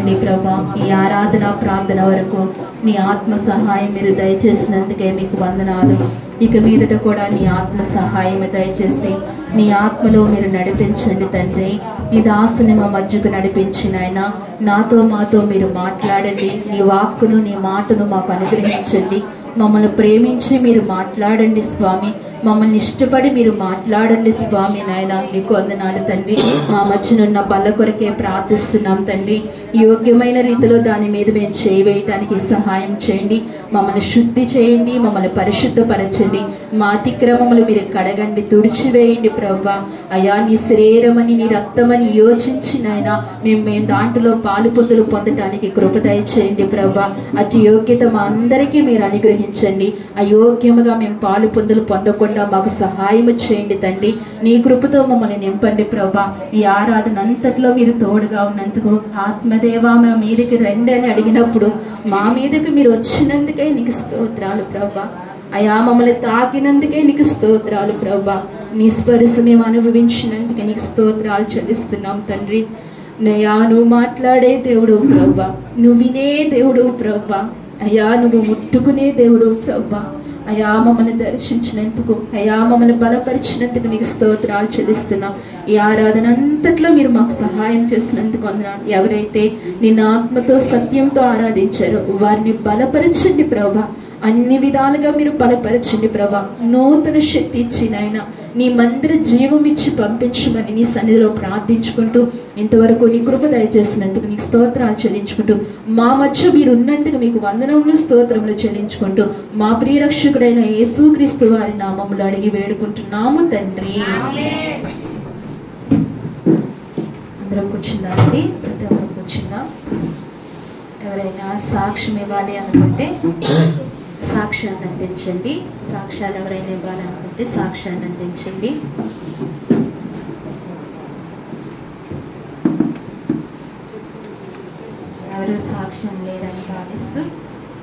తండ్రి ప్రభా, ఈ ఆరాధన ప్రార్థన వరకు నీ ఆత్మ సహాయం మీరు దయచేసినందుకే మీకు వందనాలు. ఇక మీదట కూడా నీ ఆత్మ సహాయం దయచేసి నీ ఆత్మలో మీరు నడిపించండి తండ్రి. ఈ దాసుని మా మధ్యకు నడిపించిన ఆయన నాతో మాతో మీరు మాట్లాడండి. నీ వాక్కును నీ మాటను మాకు అనుగ్రహించండి. మమ్మల్ని ప్రేమించి మీరు మాట్లాడండి స్వామి. మమ్మల్ని ఇష్టపడి మీరు మాట్లాడండి స్వామి. నాయన నీకు వందనాలు తండ్రి. మా మధ్యనున్న బల్ల కొరకే ప్రార్థిస్తున్నాం తండ్రి. యోగ్యమైన రీతిలో దాని మీద మేము చేయవేయటానికి సహాయం చేయండి. మమ్మల్ని శుద్ధి చేయండి, మమ్మల్ని పరిశుద్ధపరచండి. మా అతిక్రమములు మీరు కడగండి, తుడిచివేయండి ప్రవ్వా. అయా నీ శరీరమని నీ రక్తమని యోచించి నాయన మేము దాంట్లో పాలు పొందులు పొందటానికి కృప దయచేయండి ప్రవ్వా. అటు యోగ్యత మా అందరికీ మీరు అనుగ్రహించండి. అయోగ్యముగా మేము పాలు పొందులు పొందకుండా మాకు సహాయం చేయండి తండ్రి. నీ కృపతో మమ్మల్ని నింపండి ప్రభా. ఈ ఆరాధన అంతట్లో మీరు తోడుగా ఉన్నందుకు ఆత్మదేవా మా మీదకి రండి అని అడిగినప్పుడు మా మీదకి మీరు వచ్చినందుకే నీకు స్తోత్రాలు ప్రభా. అయా మమ్మల్ని తాకినందుకే నీకు స్తోత్రాలు ప్రభా. నీ స్పర్శ మేము అనుభవించినందుకే నీకు స్తోత్రాలు చెల్లిస్తున్నాం తండ్రి. నయా నువ్వు మాట్లాడే దేవుడు ప్రభా, నువ్వు వినే దేవుడు ప్రభా. అయా నువ్వు ముట్టుకునే దేవుడు ప్రభా. అయా మమ్మల్ని దర్శించినందుకు, అయా మమ్మల్ని బలపరిచినందుకు నీకు స్తోత్రాలు చెల్లిస్తున్నాం. ఈ ఆరాధన అంతట్లో మీరు మాకు సహాయం చేసినందుకు వందనాలు. ఎవరైతే నిన్న ఆత్మతో సత్యంతో ఆరాధించారో వారిని బలపరచండి ప్రభా. అన్ని విధాలుగా మీరు బలపరచండి ప్రభా. నూతన శక్తి ఇచ్చి నాయన నీ మందిర జీవం ఇచ్చి పంపించమని నీ సన్నిధిలో ప్రార్థించుకుంటూ ఇంతవరకు నీ కృప దయచేసినందుకు నీకు స్తోత్రాలు చెల్లించుకుంటూ మా మధ్య మీరు ఉన్నందుకు మీకు వందనములు స్తోత్రములు చెల్లించుకుంటూ మా ప్రియరక్షకుడైన యేసుక్రీస్తు వారి నామములు అడిగి వేడుకుంటున్నాము తండ్రి. అందరం కూర్చుందామండి. ప్రతి ఒక్కరు కూర్చుందాం. ఎవరైనా సాక్ష్యం ఇవ్వాలి అనుకుంటే సాక్ష్యాన్ని అందించండి. సాక్ష్యాలు ఎవరైనా ఇవ్వాలనుకుంటే సాక్ష్యాన్ని అందించండి. ఎవరు సాక్ష్యం లేరని భావిస్తూ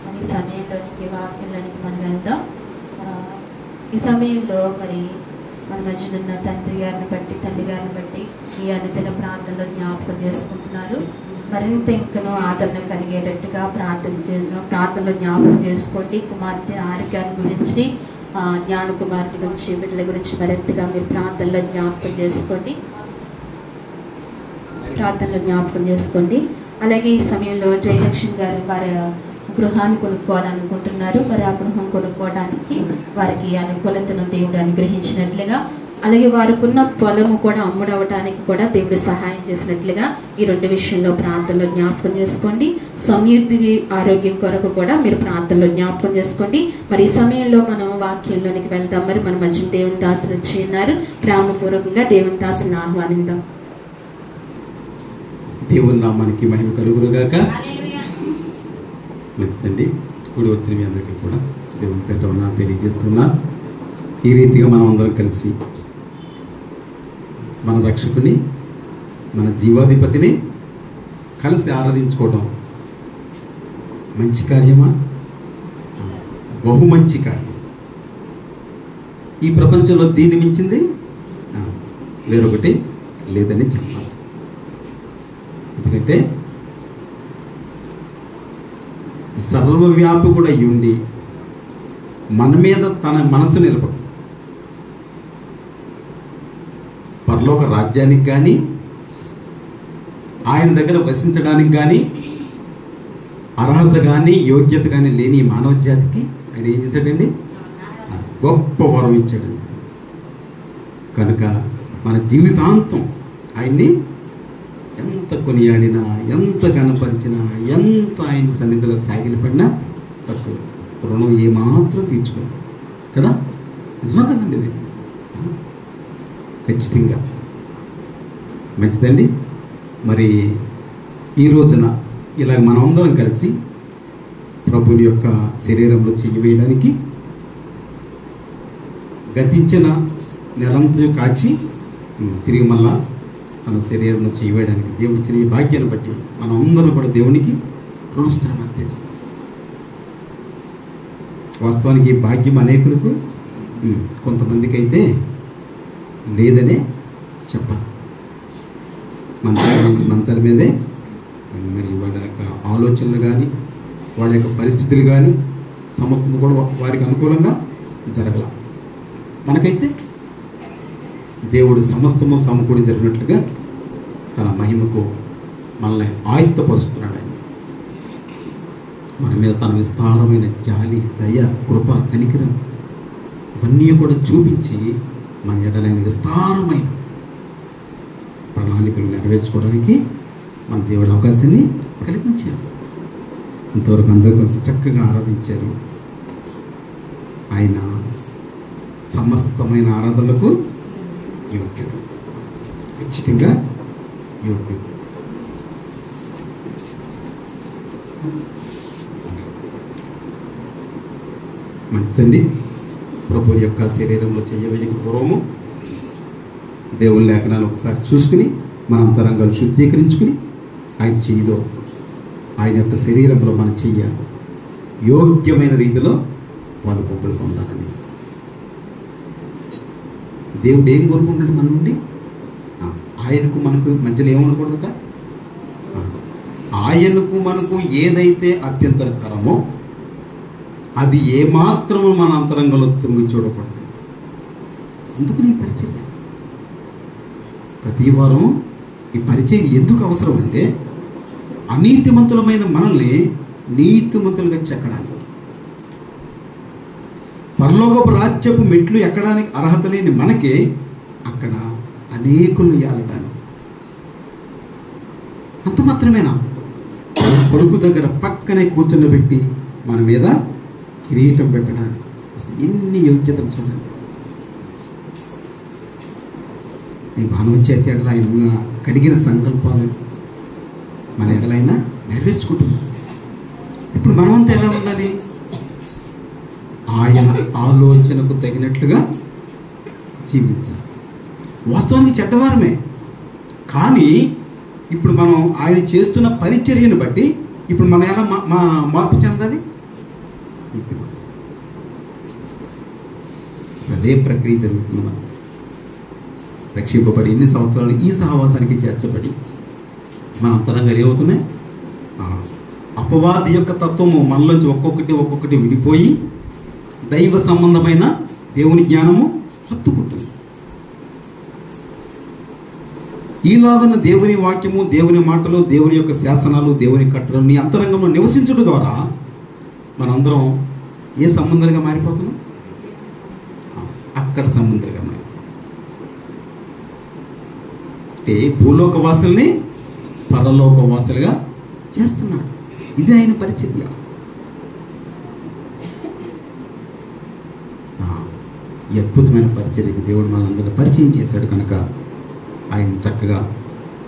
మరి సమయంలోనికి వాక్యంలోనికి మనం వెళ్దాం. ఈ సమయంలో మరి మన మధ్యనున్న తండ్రి గారిని బట్టి తల్లి గారిని బట్టి ఈ అనుదిన ప్రార్థనలో జ్ఞాపకం చేసుకుంటున్నారు. మరింత ఇంకనూ ఆదరణ కలిగేటట్టుగా ప్రార్థనలో జ్ఞాపకం చేసుకోండి. కుమార్తె ఆరోగ్యాల గురించి, జ్ఞాన కుమార్తె గురించి, బిడ్డల గురించి మరింతగా మీరు ప్రార్థనలో జ్ఞాపకం చేసుకోండి. అలాగే ఈ సమయంలో జయలక్ష్మి గారు వారి గృహాన్ని కొనుక్కోవాలనుకుంటున్నారు. మరి ఆ గృహం కొనుక్కోవడానికి వారికి అనుకూలతను దేవుడు అనుగ్రహించినట్లుగా, అలాగే వారికి ఉన్న పొలము కూడా అమ్ముడవటానికి కూడా దేవుడు సహాయం చేసినట్లుగా ఈ రెండు విషయంలో ప్రార్థనలో జ్ఞాపకం చేసుకోండి. సంయుక్తి ఆరోగ్యం కొరకు కూడా మీరు ప్రార్థనలో జ్ఞాపకం చేసుకోండి. మరి ఈ సమయంలో మనం వాక్యంలోనికి వెళ్దాం. మరి మన మధ్య దేవుని దాసులు వచ్చి ఉన్నారు. ప్రేమపూర్వకంగా దేవుని దాసుని ఆహ్వానిద్దాం. దేవుని నామానికి మహిమ కలుగునుగాక. మంచిదండి. కూడి వచ్చిన మీ అందరికీ కూడా దేవుని పేట తెలియజేస్తున్నా. ఈ రీతిగా మనం అందరం కలిసి మన రక్షకుని, మన జీవాధిపతిని కలిసి ఆరాధించుకోవడం మంచి కార్యమా? బహు మంచి కార్యం. ఈ ప్రపంచంలో దీన్ని మించింది వేరొకటి లేదని చెప్పాలి. ఎందుకంటే సర్వవ్యాపకుడు అయి ఉండి మన మీద తన మనసు నిలపడం, పరలోక రాజ్యానికి కానీ ఆయన దగ్గర వసించడానికి కానీ అర్హత కానీ యోగ్యత కానీ లేని మానవ జాతికి ఆయన ఏం చేశాడండి? గొప్ప వరం ఇచ్చాడండి. కనుక మన జీవితాంతం ఆయన్ని ఎంత కొనియాడినా, ఎంత కనపరిచినా, ఎంత ఆయన సన్నిధిలో సాగిలపడినా తక్కువ. రుణం ఏమాత్రం తీర్చుకోండి కదా. నిజమా కదండి? ఇది ఖచ్చితంగా మంచిదండి. మరి ఈ రోజున ఇలాగ మనం అందరం కలిసి ప్రభుని యొక్క శరీరంలో చెయ్యి వేయడానికి గతించిన నెలంతా కాచి తిరిగి మళ్ళా తన శరీరంలో చెయ్యి వేయడానికి దేవుడు ఇచ్చిన ఈ భాగ్యాన్ని బట్టి మనం అందరం కూడా దేవునికి రుణస్తున్నాం. అంతే. వాస్తవానికి ఈ భాగ్యం అనేకులకు, కొంతమందికి అయితే లేదనే చెప్పాలి. మంచాల మీదే మరి వాళ్ళ యొక్క ఆలోచనలు కానీ వాళ్ళ యొక్క పరిస్థితులు కానీ సమస్తము కూడా వారికి అనుకూలంగా జరగల. మనకైతే దేవుడు సమస్తము సమకూడి జరిగినట్లుగా తన మహిమకు మనల్ని ఆయుత్తపరుస్తున్నాడు. ఆయన మన మీద తన విస్తారమైన జాలి, దయ, కృప, కనికరం ఇవన్నీ కూడా చూపించి మన ఎడలైన విస్తారమైన ప్రణాళికలు నెరవేర్చుకోవడానికి మన దేవుడు అవకాశాన్ని కలిగించారు. ఇంతవరకు అందరూ కొంచెం చక్కగా ఆరాధించారు. ఆయన సమస్తమైన ఆరాధనలకు యోగ్యుడు, ఖచ్చితంగా యోగ్యుడు. మంచిదండి. ప్రభువు యొక్క శరీరంలో చేయవేయక పూర్వము దేవుని లేఖనాలు ఒకసారి చూసుకుని మన అంతరంగాలు శుద్ధీకరించుకుని ఆయన చెయ్యిలో, ఆయన యొక్క శరీరంలో మన చెయ్య యోగ్యమైన రీతిలో పాలు పొప్పులు పొందాలని దేవుడు ఏం కోరుకుంటాడు మన నుండి? ఆయనకు మనకు మధ్యలో ఏమనకూడదట? ఆయనకు మనకు ఏదైతే అభ్యంతరకరమో అది ఏమాత్రము మన అంతరంగంలో తొంగి చూడకూడదు. అందుకు నీ పరిచర్య ప్రతి వారం ఈ పరిచయం ఎందుకు అవసరం అంటే అనీతిమంతులమైన మనల్ని నీతిమంతులుగా చెక్కడానికి, పరలోకపు రాజ్యపు మెట్లు ఎక్కడానికి అర్హత లేని మనకి అక్కడ అనేకులు ఏలడానికి. అంత మాత్రమేనా? కొడుకు దగ్గర పక్కనే కూర్చొని మన మీద కిరీటం పెట్టడానికి అసలు ఎన్ని యోగ్యతలు చూడండి. ఈ భానువచ్చేతి ఎడల ఆయన కలిగిన సంకల్పాలు మన ఎడలైనా నెరవేర్చుకుంటున్నాం. ఇప్పుడు మనమంతా ఎలా ఉండాలి? ఆయన ఆలోచనకు తగినట్లుగా జీవించాలి. వాస్తవానికి చెడ్డవారమే, కానీ ఇప్పుడు మనం ఆయన చేస్తున్న పరిచర్యను బట్టి ఇప్పుడు మనం ఎలా మార్పు చెందాలి? అదే ప్రక్రియ జరుగుతుంది. మనం రక్షింపబడి ఎన్ని సంవత్సరాలు ఈ సహవాసానికి చేర్చబడి మన అంతరంగా ఏమవుతున్నాయి? అపవాది యొక్క తత్వము మనలోంచి ఒక్కొక్కటి విడిపోయి దైవ సంబంధమైన దేవుని జ్ఞానము హత్తుకుంటుంది. ఈలాగున్న దేవుని వాక్యము, దేవుని మాటలు, దేవుని యొక్క శాసనాలు, దేవుని కట్టడలు నీ అంతరంగంలో నివసించడం ద్వారా మనందరం ఏ సంబంధాలుగా మారిపోతున్నాం? అక్కడ సంబంధాలుగా మారి అంటే భూలోక వాసుల్ని పరలోక వాసులుగా చేస్తున్నాడు. ఇది ఆయన పరిచర్య. ఈ అద్భుతమైన పరిచర్యకు దేవుడు మనందరినీ పరిచయం చేశాడు కనుక ఆయన చక్కగా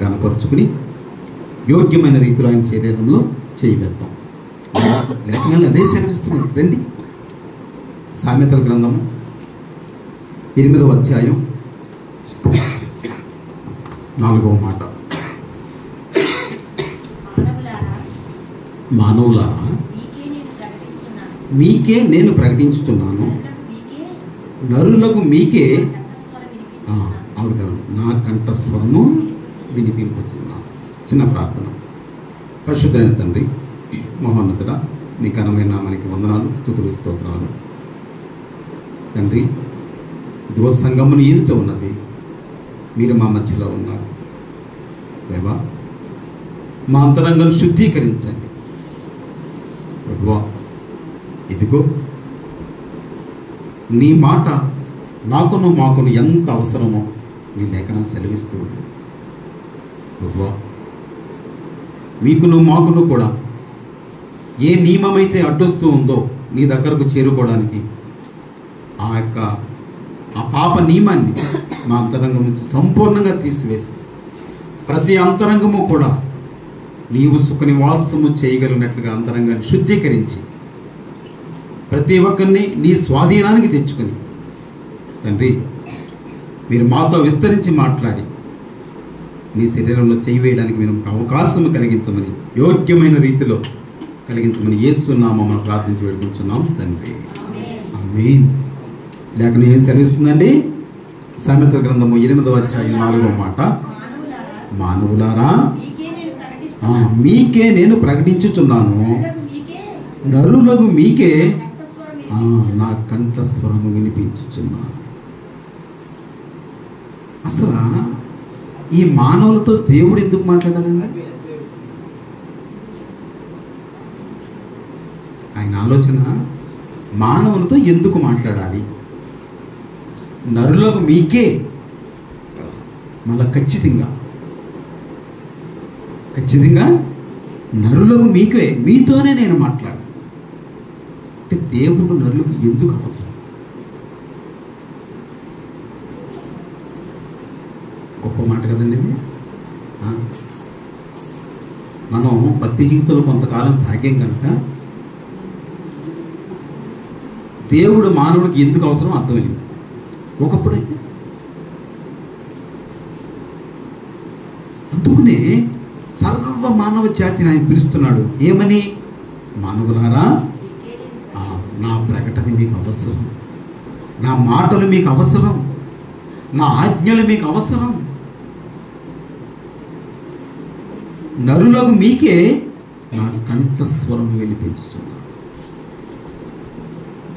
కనపరుచుకుని యోగ్యమైన రీతిలో ఆయన శరీరంలో చేయవేద్దాం. లేఖనాలు అదే సెలవిస్తున్నాయి. రండి, సామెతల గ్రంథము 8వ అధ్యాయం 4వ మాట. మానవులారా, మీకే నేను ప్రకటించుతున్నాను, నరులకు మీకే ఆగుతాను, నా కంఠస్వరము వినిపింపుతున్నాను. చిన్న ప్రార్థన. పరిశుద్ధమైన తండ్రి, మహోన్నతుడా, నీ ఘనమైన నామానికి వందనాలు, స్తుతులు, స్తోత్రాలు. తండ్రి, ఇదిగో సంఘమును ఎదుట ఉన్నది, మీరు మా మధ్యలో ఉన్నారు. దేవా, మా అంతరంగాలు శుద్ధీకరించండి. ప్రభువా, ఇదిగో నీ మాట నాకును మాకును ఎంత అవసరమో నీ లేఖనం సెలవిస్తూ ఉంది. ప్రభువా, మీకును మాకును కూడా ఏ నియమమైతే అడ్డొస్తూ ఉందో నీ దగ్గరకు చేరుకోవడానికి ఆ పాప నియమాన్ని మా అంతరంగం నుంచి సంపూర్ణంగా తీసివేసి ప్రతి అంతరంగము కూడా నీవు సుఖ నివాసము చేయగలిగినట్లుగా అంతరంగాన్ని శుద్ధీకరించి ప్రతి ఒక్కరిని నీ స్వాధీనానికి తెచ్చుకొని తండ్రి, మీరు మాతో విస్తరించి మాట్లాడి నీ శరీరంలో చేయి వేయడానికి మీరు అవకాశం కలిగించమని, యోగ్యమైన రీతిలో కలిగించమని యేసు నామమున ప్రార్థించి వేడుకుంటున్నాం తండ్రి. ఆమేన్. లేఖనం ఏం సెలవిస్తుందండి? సామెతల గ్రంథము 8వ అధ్యాయం 4వ మాట. మానవులారా, మీకే నేను ప్రకటించుచున్నాను, నరులకు మీకే నా కంఠస్వరము వినిపించుచున్నాను. అసలు ఈ మానవులతో దేవుడు ఎందుకు మాట్లాడాలండి? ఆయన ఆలోచన మానవులతో ఎందుకు మాట్లాడాలి? నరులకు మీకే, మళ్ళా ఖచ్చితంగా నరులకు మీకే, మీతోనే నేను మాట్లాడాను అంటే దేవుడు నరులకు ఎందుకు అవసరం? గొప్ప మాట కదండి ఇది. మనం భక్తి జీవితంలో కొంతకాలం సాగాం కనుక దేవుడు మానవుడికి ఎందుకు అవసరం అర్థమైంది. ఒకప్పుడైతే అందుకునే సర్వ మానవ జాతిని ఆయన పిలుస్తున్నాడు. ఏమని? మానవులారా, నా ప్రకటన మీకు అవసరం, నా మాటలు మీకు అవసరం, నా ఆజ్ఞలు మీకు అవసరం. నరులకు మీకే నా కంఠస్వరం వినిపించుచున్నా.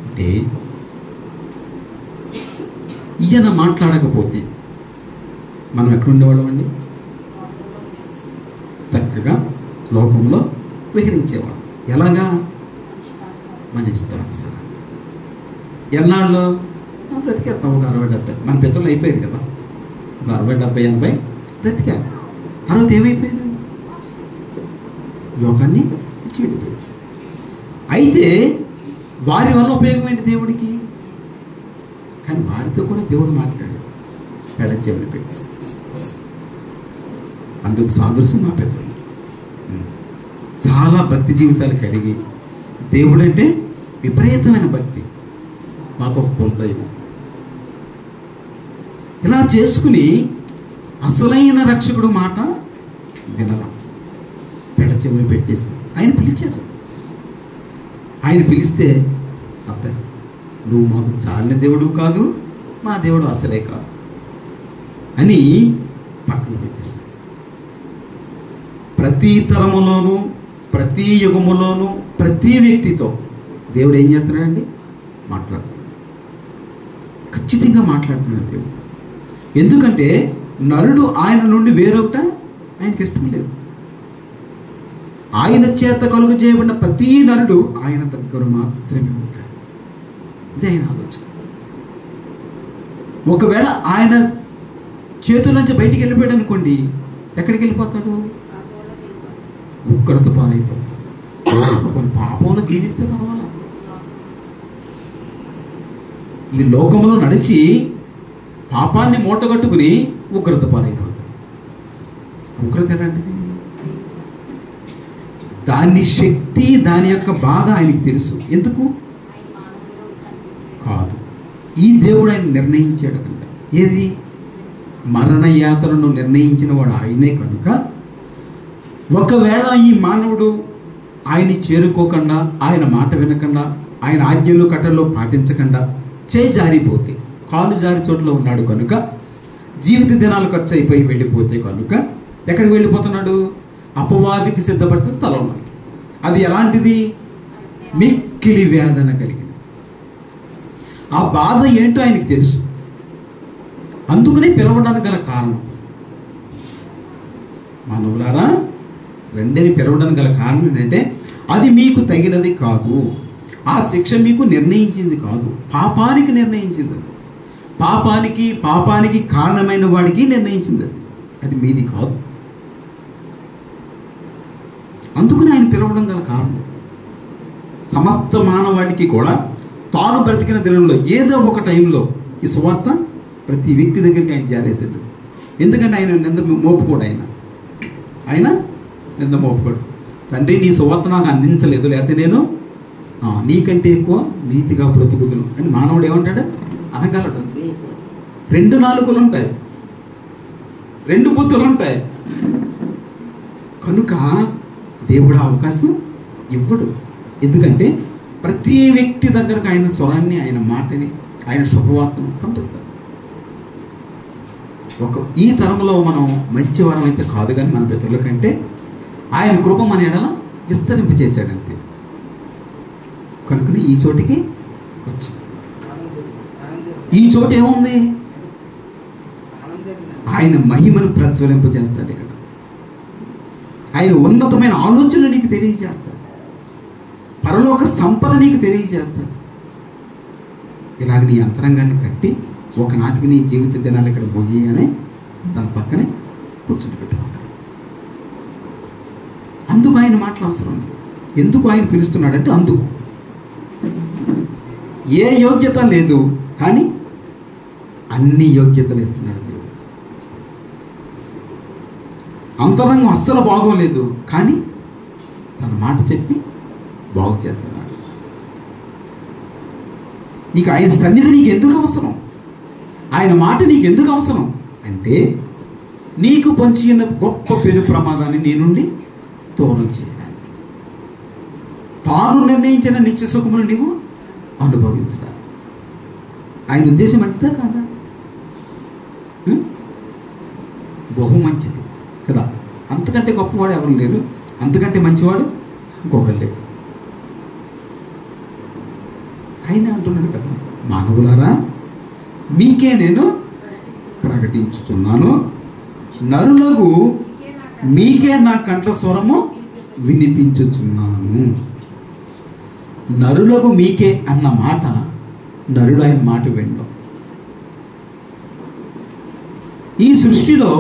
అంటే ఈయన మాట్లాడకపోతే మనం ఎక్కడుండేవాళ్ళం అండి? చక్కగా లోకంలో విహరించేవాడు. ఎలాగా? మన ఇష్టానుసారం. ఎన్నాళ్ళు బ్రతికేస్తాం, ఒక 60-70. మన పితరులు అయిపోయింది కదా, ఒక 60-70-80 బ్రతికారు. తర్వాత ఏమైపోయింది? లోకాన్ని చీడిపోయింది. అయితే వారి వల్ల ఉపయోగం ఏంటి దేవుడికి? కానీ వారితో కూడా దేవుడు మాట్లాడాడు, పెడచెవిని పెట్టి. అందుకు సాదృశ్యం మా పితరులు. చాలా భక్తి జీవితాలు కలిగి దేవుడు అంటే విపరీతమైన భక్తి. మాకు ఒక కులదైవం. ఇలా చేసుకుని అసలైన రక్షకుడు మాట వినలా, పెడచెవిని పెట్టేసి ఆయన పిలిచారు. ఆయన పిలిస్తే అబ్బాయి నువ్వు మాకు చాలిన దేవుడు కాదు, మా దేవుడు అసలే కాదు అని పక్కన పెట్టేస్తాడు. ప్రతి తరములోనూ, ప్రతి యుగములోనూ, ప్రతి వ్యక్తితో దేవుడు ఏం చేస్తున్నాడండి? మాట్లాడుతున్నాడు. ఖచ్చితంగా మాట్లాడుతున్నాడు దేవుడు. ఎందుకంటే నరుడు ఆయన నుండి వేరొకట ఆయనకి ఇష్టం లేదు. ఆయన చేత కలుగు చేయబడిన ప్రతి నరుడు ఆయన దగ్గర మాత్రమే ఉంటాడు. ఇది ఆయన ఆలోచన. ఒకవేళ ఆయన చేతుల నుంచి బయటికి వెళ్ళిపోయాడు అనుకోండి, ఎక్కడికి వెళ్ళిపోతాడు? ఉగ్రత పాలైపోతాడు. పాపంలో జీవిస్తే పర్వాలా, ఈ లోకంలో నడిచి పాపాన్ని మూటగట్టుకుని ఉగ్రత పాలైపోతాడు. ఉగ్రత ఎలాంటిది? దాని శక్తి, దాని యొక్క బాధ ఆయనకి తెలుసు. ఎందుకు కాదు? ఈ దేవుడు ఆయన నిర్ణయించాడు కనుక. ఏది? మరణ యాత్రను నిర్ణయించిన వాడు ఆయనే కనుక ఒకవేళ ఈ మానవుడు ఆయన్ని చేరుకోకుండా, ఆయన మాట వినకుండా, ఆయన ఆజ్ఞలు కట్టల్లో పాటించకుండా చేయి జారిపోతే, కాలు జారి చోట్లో ఉన్నాడు కనుక, జీవిత దినాలు ఖర్చు అయిపోయి వెళ్ళిపోతే కనుక ఎక్కడికి వెళ్ళిపోతున్నాడు? అపవాదికి సిద్ధపరిచే స్థలం. అది ఎలాంటిది? మిక్కిలి వేదన కలిగింది. ఆ బాధ ఏంటో ఆయనకి తెలుసు. అందుకనే పిలవడానికి గల కారణం, మానవులారా రెండని పిలవడానికి గల కారణం ఏంటంటే అది మీకు తగినది కాదు, ఆ శిక్ష మీకు నిర్ణయించింది కాదు, పాపానికి నిర్ణయించింది. పాపానికి కారణమైన వాడికి నిర్ణయించింది. అది మీది కాదు. అందుకని ఆయన పిలవడం గల కారణం సమస్త మానవాళికి కూడా తాను బ్రతికిన దినంలో ఏదో ఒక టైంలో ఈ సువార్త ప్రతి వ్యక్తి దగ్గరికి ఆయన జారేసాడు. ఎందుకంటే ఆయన నింద మోపుకోడు. ఆయన నింద మోపుకోడు. తండ్రి నీ సువార్త నాకు అందించలేదు, లేకపోతే నేను నీకంటే ఎక్కువ నీతిగా బ్రతుకుదును అని మానవుడు ఏమంటాడు? అనగలడు. 2 నాలుకలు ఉంటాయి, 2 బుద్ధులు ఉంటాయి. కనుక దేవుడు అవకాశం ఇవ్వడు. ఎందుకంటే ప్రతి వ్యక్తి దగ్గరకు ఆయన స్వరాన్ని, ఆయన మాటని, ఆయన శుభవార్తను పంపిస్తాడు. ఈ తరంలో మనం మంచి వరం అయితే కాదు, కానీ మన పితరుల కంటే ఆయన కృప మన ఎడల విస్తరింపచేశాడు అంతే. కనుకని ఈ చోటికి వచ్చింది. ఈ చోటు ఏముంది? ఆయన మహిమను ప్రజ్వలింపజేస్తాడు. ఇక్కడ ఆయన ఉన్నతమైన ఆలోచనలు నీకు తెలియజేస్తాడు. పరలోక సంపద నీకు తెలియజేస్తాడు. ఇలాగ నీ అంతరంగాన్ని కట్టి ఒకనాటికి నీ జీవిత దినాలు ఇక్కడ ముగియనే తన పక్కనే కూర్చుని పెట్టుకుంటాడు. అందుకు ఆయన మాటలు అవసరం. ఎందుకు ఆయన పిలుస్తున్నాడంటే అందుకు. ఏ యోగ్యత లేదు, కానీ అన్ని యోగ్యతలు ఇస్తున్నాడు దేవుడు. అంతరంగం అస్సలు బాగోలేదు, కానీ తన మాట చెప్పి బాగు చేస్తున్నాడు. నీకు ఆయన సన్నిధి నీకు ఎందుకు అవసరం? ఆయన మాట నీకు ఎందుకు అవసరం అంటే నీకు పొంచి ఉన్న గొప్ప పెను ప్రమాదాన్ని నీ నుండి దూరం చేయడానికి, తాను నిర్ణయించిన నిత్య సుఖమును నీవు అనుభవించడానికి. ఆయన ఉద్దేశం మంచిదా కాదా? బహు మంచిది కదా. అంతకంటే గొప్పవాడు ఎవరు లేరు, అంతకంటే మంచివాడు ఇంకొకరు లేరు. ఆయన అంటున్నాడు కదా, మానవులారా మీకే నేను ప్రకటించుచున్నాను, నరులకు మీకే నా కంఠస్వరము వినిపించుచున్నాను. నరులకు మీకే అన్న మాట, నరుడు ఆయన మాట వినడం. ఈ సృష్టిలో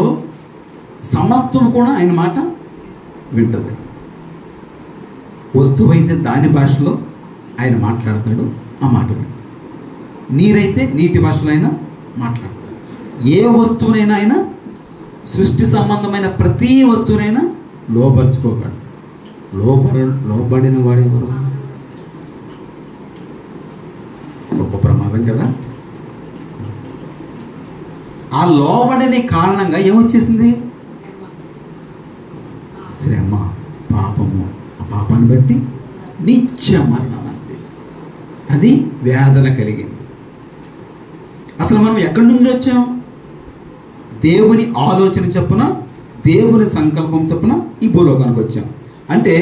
సమస్తం కూడా ఆయన మాట వింటుంది. వస్తువు అయితే దాని భాషలో ఆయన మాట్లాడతాడు, ఆ మాట వింటాడు. నీరైతే నీటి భాషలో అయినా మాట్లాడతాడు. ఏ వస్తువునైనా ఆయన, సృష్టి సంబంధమైన ప్రతి వస్తువునైనా లోపరుచుకోగలడు. లోబడిన వాడెవరు? గొప్ప ప్రమాదం కదా. ఆ లోబడని కారణంగా ఏమొచ్చేసింది? శ్రమ, పాపము. ఆ పాపాన్ని బట్టి నిత్య మరణం అంతే. అది వేదన కలిగింది. అసలు మనం ఎక్కడి నుండి వచ్చాం? దేవుని ఆలోచన చొప్పున, దేవుని సంకల్పం చొప్పున ఈ భూలోకానికి వచ్చాం. అంటే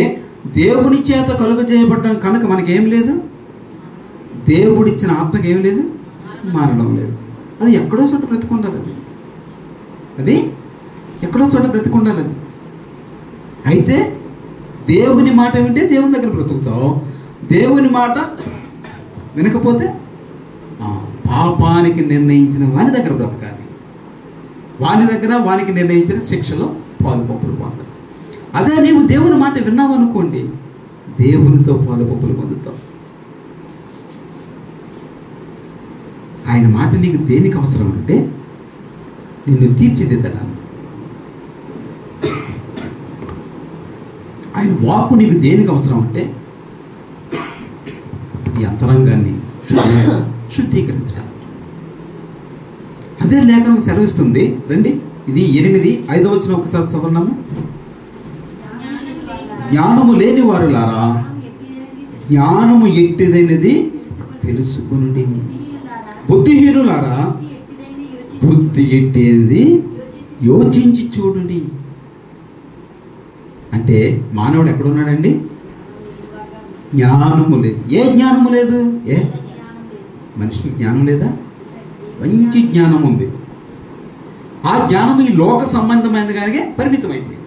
దేవుని చేత కలుగ చేయబడ్డాం కనుక మనకేం లేదు, దేవుడిచ్చిన ఆత్మకి ఏం లేదు, మారడం లేదు. అది ఎక్కడో చోట బ్రతికుండాలి. అది ఎక్కడో చోట బ్రతికుండాలి. అయితే దేవుని మాట వింటే దేవుని దగ్గర బ్రతుకుతావు. దేవుని మాట వినకపోతే పాపానికి నిర్ణయించిన వాని దగ్గర బ్రతకాలి. వాని దగ్గర వానికి నిర్ణయించిన శిక్షలో పాలుపప్పులు పొందాలి. అదే నీవు దేవుని మాట విన్నావు అనుకోండి, దేవునితో పాలుపప్పులు పొందుతావు. ఆయన మాట నీకు దేనికి అవసరం అంటే నిన్ను తీర్చిదిద్దడానికి. ఆయన వాక్కు నీకు దేనికి అవసరం అంటే ఈ అంతరంగాన్ని శుద్ధీకరించడానికి. అదే లేఖనం సెలవిస్తుంది. రండి, ఇది 8:5 వచనం ఒకసారి చదువున్నాము. జ్ఞానము లేని వారులారా, జ్ఞానము ఎట్టిదైనది తెలుసుకునుడి. బుద్ధిహీనులారా, బుద్ధి ఎట్టిది యోచించి చూడండి. అంటే మానవుడు ఎక్కడున్నాడండి? జ్ఞానము లేదు. ఏ జ్ఞానము లేదు? మనిషికి జ్ఞానం లేదా? మంచి జ్ఞానం ఉంది. ఆ జ్ఞానం ఈ లోక సంబంధమైనది కనుక పరిమితం అయిపోయింది.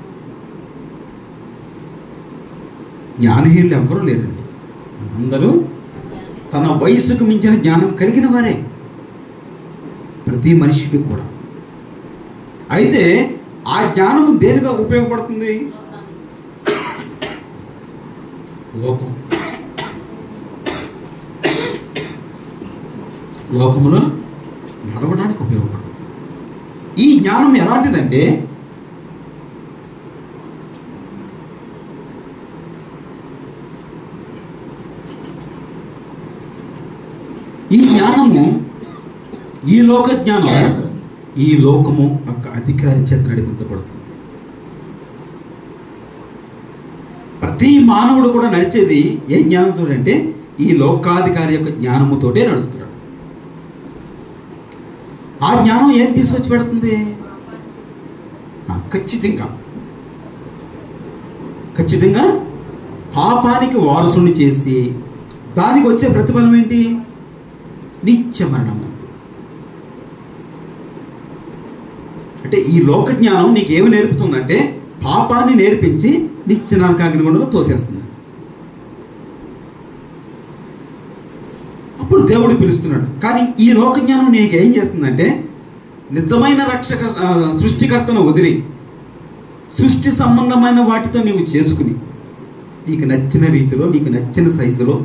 జ్ఞానహీనులు ఎవ్వరూ లేరండి. అందరూ తన వయసుకు మించిన జ్ఞానం కలిగిన వారే, ప్రతి మనిషికి కూడా. అయితే ఆ జ్ఞానము దేనిగా ఉపయోగపడుతుంది? లోకములో నడవడానికి ఉపయోగపడుతుంది. ఈ జ్ఞానం ఎలాంటిదంటే ఈ జ్ఞానము, ఈ లోక జ్ఞానం ఈ లోకము యొక్క అధికారి చేత నడిపించబడుతుంది. ప్రతి మానవుడు కూడా నడిచేది ఏ జ్ఞానంతో అంటే ఈ లోకాధికారి యొక్క జ్ఞానముతోటే నడుస్తున్నాడు. ఆ జ్ఞానం ఏం తీసుకొచ్చి పెడుతుంది? ఖచ్చితంగా ఖచ్చితంగా పాపానికి వారసుని చేసి దానికి వచ్చే ప్రతిఫలం ఏంటి? నిత్య మరణం. అంటే ఈ లోక జ్ఞానం నీకేమి నేర్పుతుందంటే పాపాన్ని నేర్పించి నిత్య నరకాగ్నిగుండంలో తోసేస్తుంది. అప్పుడు దేవుడు పిలుస్తున్నాడు. కానీ ఈ లోక జ్ఞానం నీకు ఏం చేస్తుందంటే నిజమైన సృష్టికర్తను వదిలి సృష్టి సంబంధమైన వాటితో నీవు చేసుకుని నీకు నచ్చిన రీతిలో, నీకు నచ్చిన సైజులో,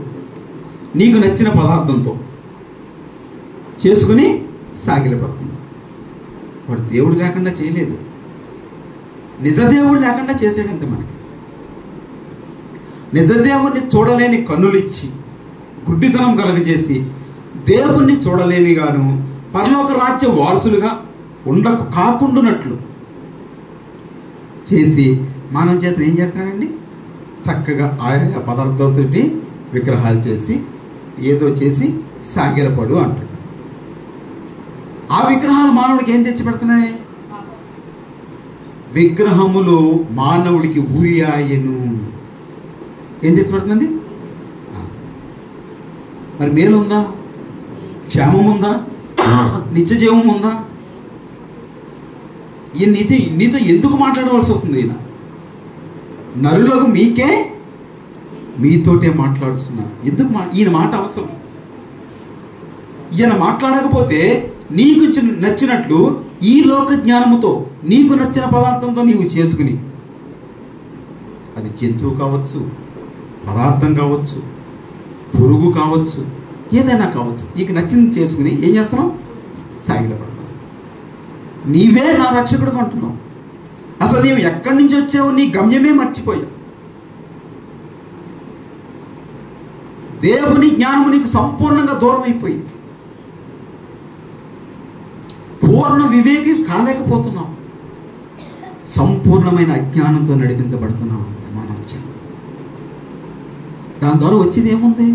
నీకు నచ్చిన పదార్థంతో చేసుకుని సాగిలపడుతుంది. వాడు దేవుడు లేకుండా చేయలేదు, నిజదేవుడు లేకుండా చేసాడంతే. మనకి నిజదేవుణ్ణి చూడలేని కన్నులిచ్చి గుడ్డితనం కలుగజేసి దేవుణ్ణి చూడలేని గాను పరలోక రాజ్య వారసులుగా కాకుండానట్లు చేసి మానవ చేత ఏం చేస్తున్నాడండి? చక్కగా ఆయా పదార్థాలతోటి విగ్రహాలు చేసి ఏదో చేసి సాగిలపడు అంటాడు. ఆ విగ్రహాలు మానవుడికి ఏం తెచ్చిపెడుతున్నాయి? విగ్రహములు మానవుడికి ఉరియాయను. ఏం తెచ్చిపెడుతుందండి? మరి మేలు ఉందా? క్షేమం ఉందా? నిత్య జీవం ఉందా? ఈయన నీతో ఎందుకు మాట్లాడవలసి వస్తుంది? ఈయన నరులకు మీకే మీతోటే మాట్లాడుతున్నారు. ఎందుకు ఈయన మాట అవసరం? ఈయన మాట్లాడకపోతే నీకు నచ్చినట్లు ఈ లోక జ్ఞానముతో నీకు నచ్చిన పదార్థంతో నీవు చేసుకుని, అది జంతువు కావచ్చు, పదార్థం కావచ్చు, పురుగు కావచ్చు, ఏదైనా కావచ్చు, నీకు నచ్చింది చేసుకుని ఏం చేస్తున్నావు? సాగిలపడతావు. నీవే నా రక్షకుడు అంటున్నావు. అసలు నీవు ఎక్కడి నుంచి వచ్చావు? నీ గమ్యమే మర్చిపోయావు. దేవుని జ్ఞానము నీకు సంపూర్ణంగా దూరం అయిపోయి పూర్ణ వివేకి కాలేకపోతున్నావు. సంపూర్ణమైన అజ్ఞానంతో నడిపించబడుతున్నావు అంతే మానవ జీవితం. దాని ద్వారా వచ్చేది ఏముంది?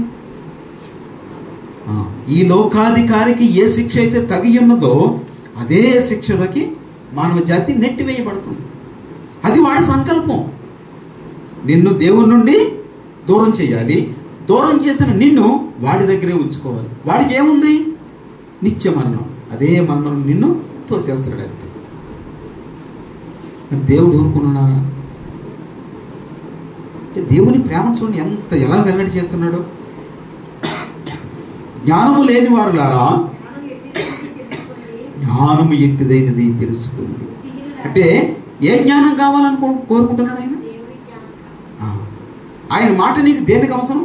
ఈ లోకాధికారికి ఏ శిక్ష అయితే తగి ఉన్నదో అదే శిక్షలోకి మానవ జాతి నెట్టివేయబడుతుంది. అది వాడి సంకల్పం. నిన్ను దేవుని నుండి దూరం చేయాలి. దూరం చేసిన నిన్ను వాడి దగ్గరే ఉంచుకోవాలి. వాడికి ఏముంది? నిత్య మరణం. అదే మరణం నిన్ను తోసేస్తాడు అంతే. మరి దేవుడు ఊరుకున్నాడా? అంటే దేవుని ప్రేమ చూడండి ఎలా వెల్లడి చేస్తున్నాడు. జ్ఞానము లేని వారులారా, జ్ఞానము ఎట్టిదైనది తెలుసుకోండి. అంటే ఏ జ్ఞానం కావాలని కోరుకుంటున్నాడు ఆయన? ఆయన మాట నీకు దేనికి అవసరం?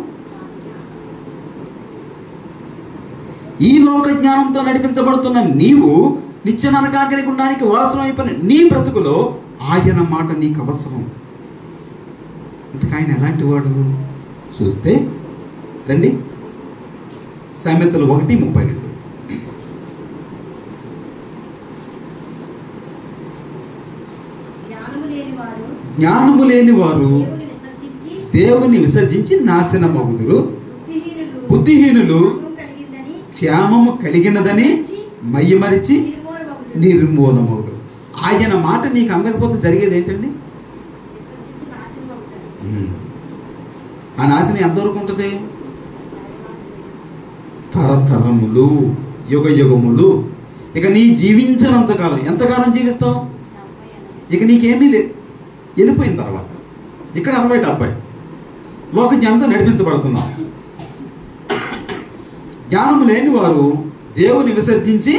ఈ లోక జ్ఞానంతో నడిపించబడుతున్న నీవు నిత్య నరకాగ్ని గుండానికి వారసులం అయిపోయిన నీ బ్రతుకులో ఆయన మాట నీకు అవసరం. ఇంతకు ఆయన ఎలాంటి వాడు చూస్తే రండి, సామెతలు 1:32. జ్ఞానము లేని వారు దేవుని విసర్జించి నాశనమగుదురు. బుద్ధిహీనులు క్షేమము కలిగినదని మయ్యమరిచి నిర్మూలమగుదురు. ఆయన మాట నీకు అందకపోతే జరిగేది ఏంటండి? ఆ నాశనం ఎంతవరకు ఉంటుంది? తరతరములు, యుగ యుగములు. ఇక నీ జీవించినంతకాలం ఎంతకాలం జీవిస్తావు? ఇక నీకేమీ లేదు. వెళ్ళిపోయిన తర్వాత ఇక్కడ 60-70 లోక జ్ఞానంతో నడిపించబడుతున్నావు. జ్ఞానం లేని వారు దేవుని విసర్జించి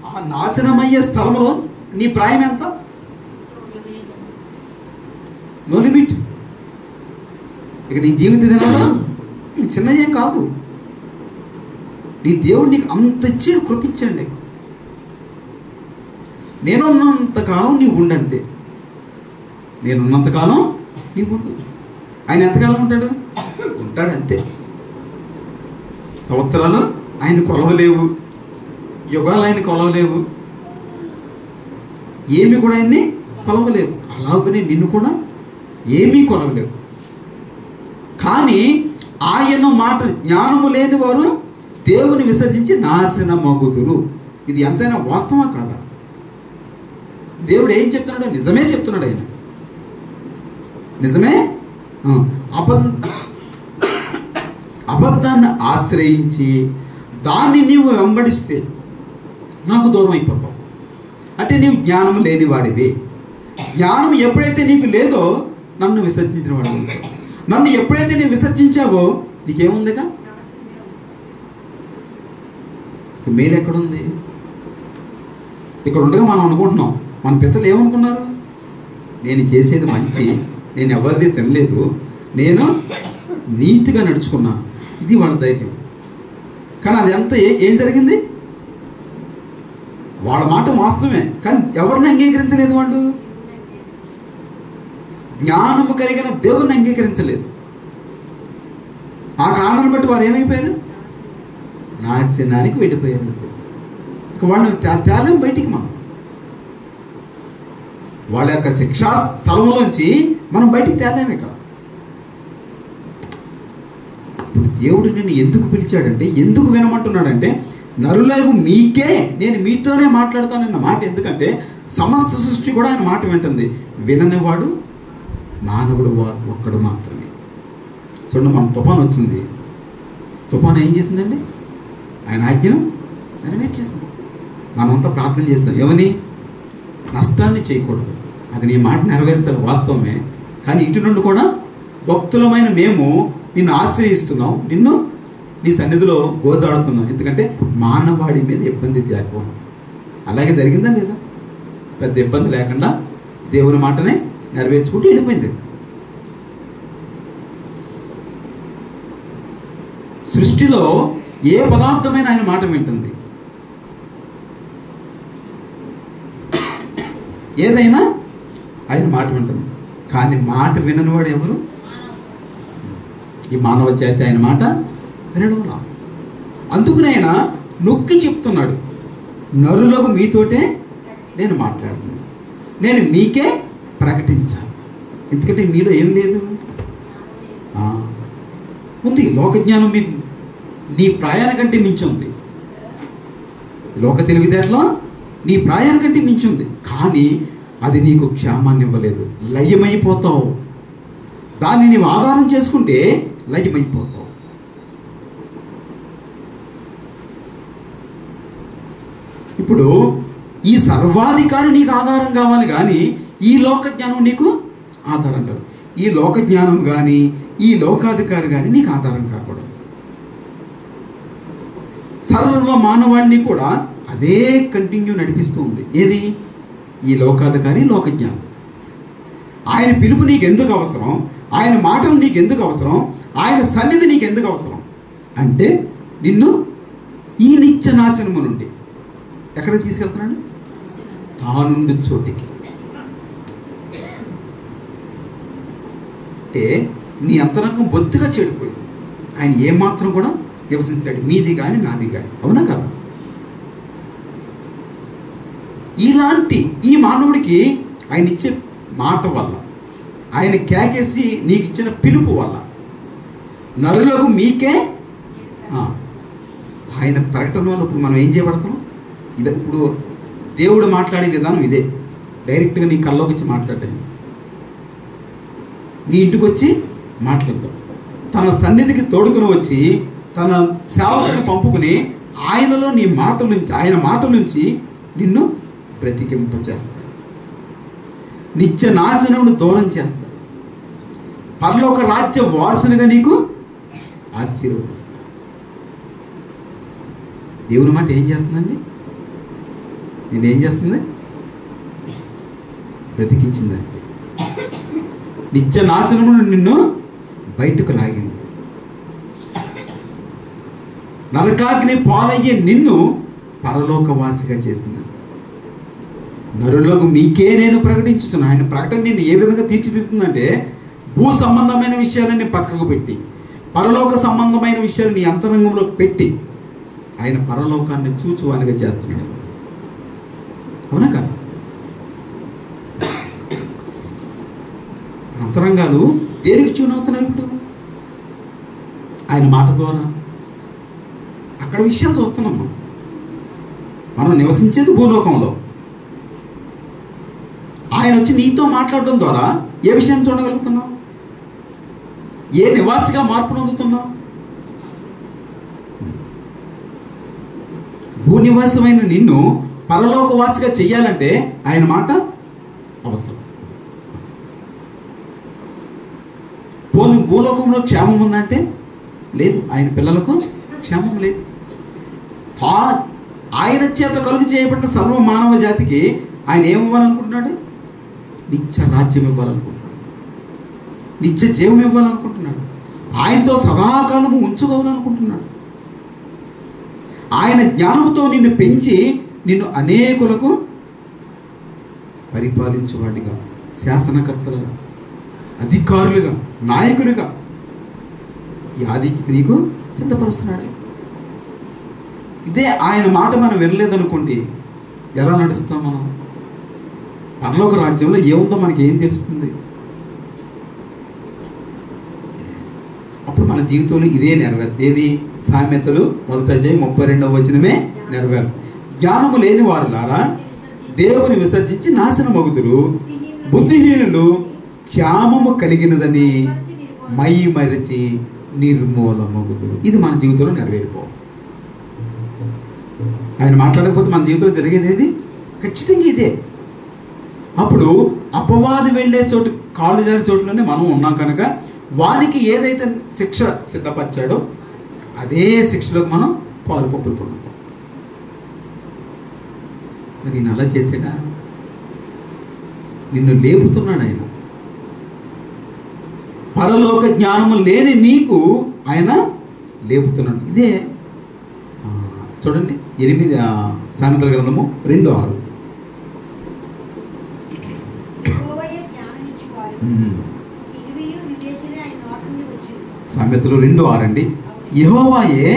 ఆ నాశనమయ్యే స్థలంలో నీ ప్రాయం ఎంత? No limit. ఇక నీ జీవిత దినాలు చిన్న ఏం కాదు. నీ దేవుడు నీకు అంత ఇచ్చి కృపించండి. నేనున్నంతకాలం నీవు ఉండంతే. నేనున్నంతకాలం నీవు ఉండు. ఆయన ఎంతకాలం ఉంటాడు? ఉంటాడు అంతే. సంవత్సరాలు ఆయన కొలవలేవు, యుగాలు ఆయన కొలవలేవు, ఏమి కూడా ఆయన్ని కొలవలేవు. అలాగనే నిన్ను కూడా ఏమీ కొలవలేవు. కానీ ఆయన మాట జ్ఞానము లేని వారు దేవుని విసర్జించి నాశనమగుదురు. ఇది ఎంతైనా వాస్తవా కాదా? దేవుడు ఏం చెప్తున్నాడో నిజమే చెప్తున్నాడు ఆయన. నిజమే. అబద్ధాన్ని ఆశ్రయించి దాన్ని నీవు వెంబడిస్తే నాకు దూరం అయిపోతావు. అంటే నీవు జ్ఞానం లేనివాడివి. జ్ఞానం ఎప్పుడైతే నీకు లేదో నన్ను విసర్జించిన వాడు. నన్ను ఎప్పుడైతే నీవు విసర్జించావో నీకేముందిగా? మేలు ఎక్కడుంది? ఇక్కడ ఉండగా మనం అనుకుంటున్నాం, మన పితలు ఏమనుకున్నారు? నేను చేసేది మంచి, నేను ఎవరిది తినలేదు, నేను నీతిగా నడుచుకున్నాను, ఇది వాళ్ళ ధైర్యం. కానీ అది ఎంత ఏం జరిగింది? వాళ్ళ మాట వాస్తవమే, కానీ ఎవరిని అంగీకరించలేదు వాళ్ళు. జ్ఞానము కలిగిన దేవుణ్ణి అంగీకరించలేదు. ఆ కారణాన్ని బట్టి వారు ఏమైపోయారు? నాశనానికి వెళ్ళిపోయారు. ఇక వాళ్ళని తేలేం బయటికి. మనం వాళ్ళ యొక్క శిక్షా స్థలంలోంచి మనం బయటికి తేలేమే. ఇక ఇప్పుడు దేవుడు నిన్ను ఎందుకు పిలిచాడంటే, ఎందుకు వినమంటున్నాడంటే, నరులకు మీకే నేను మీతోనే మాట్లాడతానన్న మాట. ఎందుకంటే సమస్త సృష్టి కూడా ఆయన మాట వింటుంది. విననివాడు మానవుడు ఒక్కడు మాత్రమే. చూడండి, మన తుఫాను వచ్చింది. తుఫాను ఏం చేసిందండి? ఆయన ఆజ్ఞను నెరవేర్చేసింది. మనమంతా ప్రార్థన చేస్తాం, ఏమని? నష్టాన్ని చేయకూడదు, అది నీ మాట నెరవేర్చాలి, వాస్తవమే. కానీ ఇటు నుండి కూడా భక్తులమైన మేము నిన్ను ఆశ్రయిస్తున్నాం, నిన్ను నీ సన్నిధిలో గోజాడుతున్నాం. ఎందుకంటే మానవాడి మీద ఇబ్బంది తేకు. అలాగే జరిగిందా లేదా? పెద్ద ఇబ్బంది లేకుండా దేవుని మాటనే నెరవేర్చుకుంటూ వెళ్ళిపోయింది. సృష్టిలో ఏ పదార్థమైన ఆయన మాట వింటుంది. ఏదైనా ఆయన మాట వింటుంది. కానీ మాట విననివాడు ఎవరు? ఈ మానవ జాతి ఆయన మాట వినడంలా. అందుకనే ఆయన నొక్కి చెప్తున్నాడు, నరులకు మీతోటే నేను మాట్లాడుతున్నాను, నేను మీకే ప్రకటించాను. ఎందుకంటే మీలో ఏం లేదు. ఉంది లోక జ్ఞానం, మీకు నీ ప్రాయాణ కంటే మించి ఉంది. లోక తెలివితేటలో నీ ప్రాయాణ కంటే మించి ఉంది. కానీ అది నీకు క్షేమాన్ని ఇవ్వలేదు. లయమైపోతావు. దాన్ని నీవు ఆధారం చేసుకుంటే లయమైపోతావు. ఇప్పుడు ఈ సర్వాధికారి నీకు ఆధారం కావాలి, కానీ ఈ లోక జ్ఞానం నీకు ఆధారం కాదు. ఈ లోక జ్ఞానం కానీ ఈ లోకాధికారి కానీ నీకు ఆధారం కాకూడదు. సర్వ మానవాళిని కూడా అదే కంటిన్యూ నడిపిస్తూ ఉంది. ఏది? ఈ లోకాధికారి, లోక జ్ఞానం. ఆయన పిలుపు నీకు ఎందుకు అవసరం? ఆయన మాటలు నీకు ఎందుకు అవసరం? ఆయన సన్నిధి నీకు ఎందుకు అవసరం? అంటే నిన్ను ఈ నిత్య నాశనము నుండి ఎక్కడికి తీసుకెళ్తున్నాడు? తానుండి చోటికి. అంటే నీ అంతరంగం బొత్తుగా చెడిపోయింది. ఆయన ఏమాత్రం కూడా నివసించలేడు, మీది కానీ నాది కానీ. అవునా కదా? ఇలాంటి ఈ మానవుడికి ఆయన ఇచ్చే మాట వల్ల, ఆయన కేకేసి నీకు ఇచ్చిన పిలుపు వల్ల, నరులకు మీకే ఆయన ప్రకటన వల్ల ఇప్పుడు మనం ఏం చేయబడతాం? ఇదే ఇప్పుడు దేవుడు మాట్లాడే విధానం ఇదే. డైరెక్ట్గా నీ కల్లోకి వచ్చి మాట్లాడటం, నీ ఇంటికి వచ్చి మాట్లాడటం, తన సన్నిధికి తోడుకుని వచ్చి తన సేవకుని పంపుకుని ఆయనలో నీ మాటల నుంచి, ఆయన మాటల నుంచి నిన్ను బ్రతికింపచేస్తాడు. నిత్య నాశనమును దూరం చేస్తాడు. పరలోక రాజ్య వారసునిగా నీకు ఆశీర్వదిస్తాడు. దేవుని మాట ఏం చేస్తుందండి? నేనేం చేస్తుంది? బ్రతికించిందంటే నిత్య నాశనమును నిన్ను బయటకు లాగింది. నరకాగ్ని పాలయ్యే నిన్ను పరలోకవాసిగా చేసింది. నరులకు మీకే నేను ప్రకటించుతున్నాను. ఆయన ప్రకటన నిన్ను ఏ విధంగా తీర్చిదిద్దుతుందంటే, భూ సంబంధమైన విషయాలన్నీ పక్కకు పెట్టి పరలోక సంబంధమైన విషయాలు నీ అంతరంగంలో పెట్టి ఆయన పరలోకాన్ని చూచువానిగా చేస్తున్నాడు. అవునా కదా? అంతరంగాలు దేనికి ట్యూన్ అవుతున్నాయి? ఇప్పుడు ఆయన మాట ద్వారా అక్కడ విషయాలు చూస్తున్నాం. మనం నివసించేది భూలోకంలో. ఆయన వచ్చి నీతో మాట్లాడడం ద్వారా ఏ విషయాన్ని చూడగలుగుతున్నావు? ఏ నివాసిగా మార్పు పొందుతున్నావు? భూనివాసమైన నిన్ను పరలోకవాసిగా చెయ్యాలంటే ఆయన మాట అవసరం. పోనీ భూలోకంలో క్షేమం ఉందంటే లేదు, ఆయన పిల్లలకు క్షేమం లేదు. ఆయన చేత కలుగు చేయబడిన సర్వ మానవ జాతికి ఆయన ఏమివ్వాలనుకుంటున్నాడు? నిత్య రాజ్యం ఇవ్వాలనుకుంటున్నాడు, నిత్య జీవం ఇవ్వాలనుకుంటున్నాడు, ఆయనతో సదాకాలము ఉంచుకోవాలనుకుంటున్నాడు. ఆయన జ్ఞానంతో నిన్ను పెంచి నిన్ను అనేకులకు పరిపాలించేవాడిగా, శాసనకర్తలుగా, అధికారులుగా, నాయకులుగా ఈ ఆదికి నీకు సిద్ధపరుస్తున్నాడు. ఇదే ఆయన మాట మనం వినలేదనుకోండి, ఎలా నడుస్తాం మనం? పరలోక రాజ్యంలో ఏముందో మనకి ఏం తెలుస్తుంది? అప్పుడు మన జీవితంలో ఇదే నెరవేరు. ఏది? సామెతలు 1:32 నెరవేరు. జ్ఞానము లేని వారులారా దేవుని విసర్జించి నాశనమగుదురు, బుద్ధిహీనులు క్షేమము కలిగినదని మై మరిచి నిర్మూలమగుదురు. ఇది మన జీవితంలో నెరవేరిపోవాలి. ఆయన మాట్లాడకపోతే మన జీవితంలో జరిగేది ఏది? ఖచ్చితంగా ఇదే. అప్పుడు అపవాది వెళ్ళే చోటు, కాళ్ళు జారి చోట్లోనే మనం ఉన్నాం కనుక వానికి ఏదైతే శిక్ష సిద్ధపరిచాడో అదే శిక్షలోకి మనం పాలు పప్పులు పొందుతాం. మరి ఈయన అలా చేసాడా? నిన్ను లేపుతున్నాడు ఆయన. పరలోక జ్ఞానము లేని నీకు ఆయన లేపుతున్నాడు. ఇదే చూడండి 8 సామెతల గ్రంథము 2:6. సామెతలు 2:6 అండి. యెహోవాయే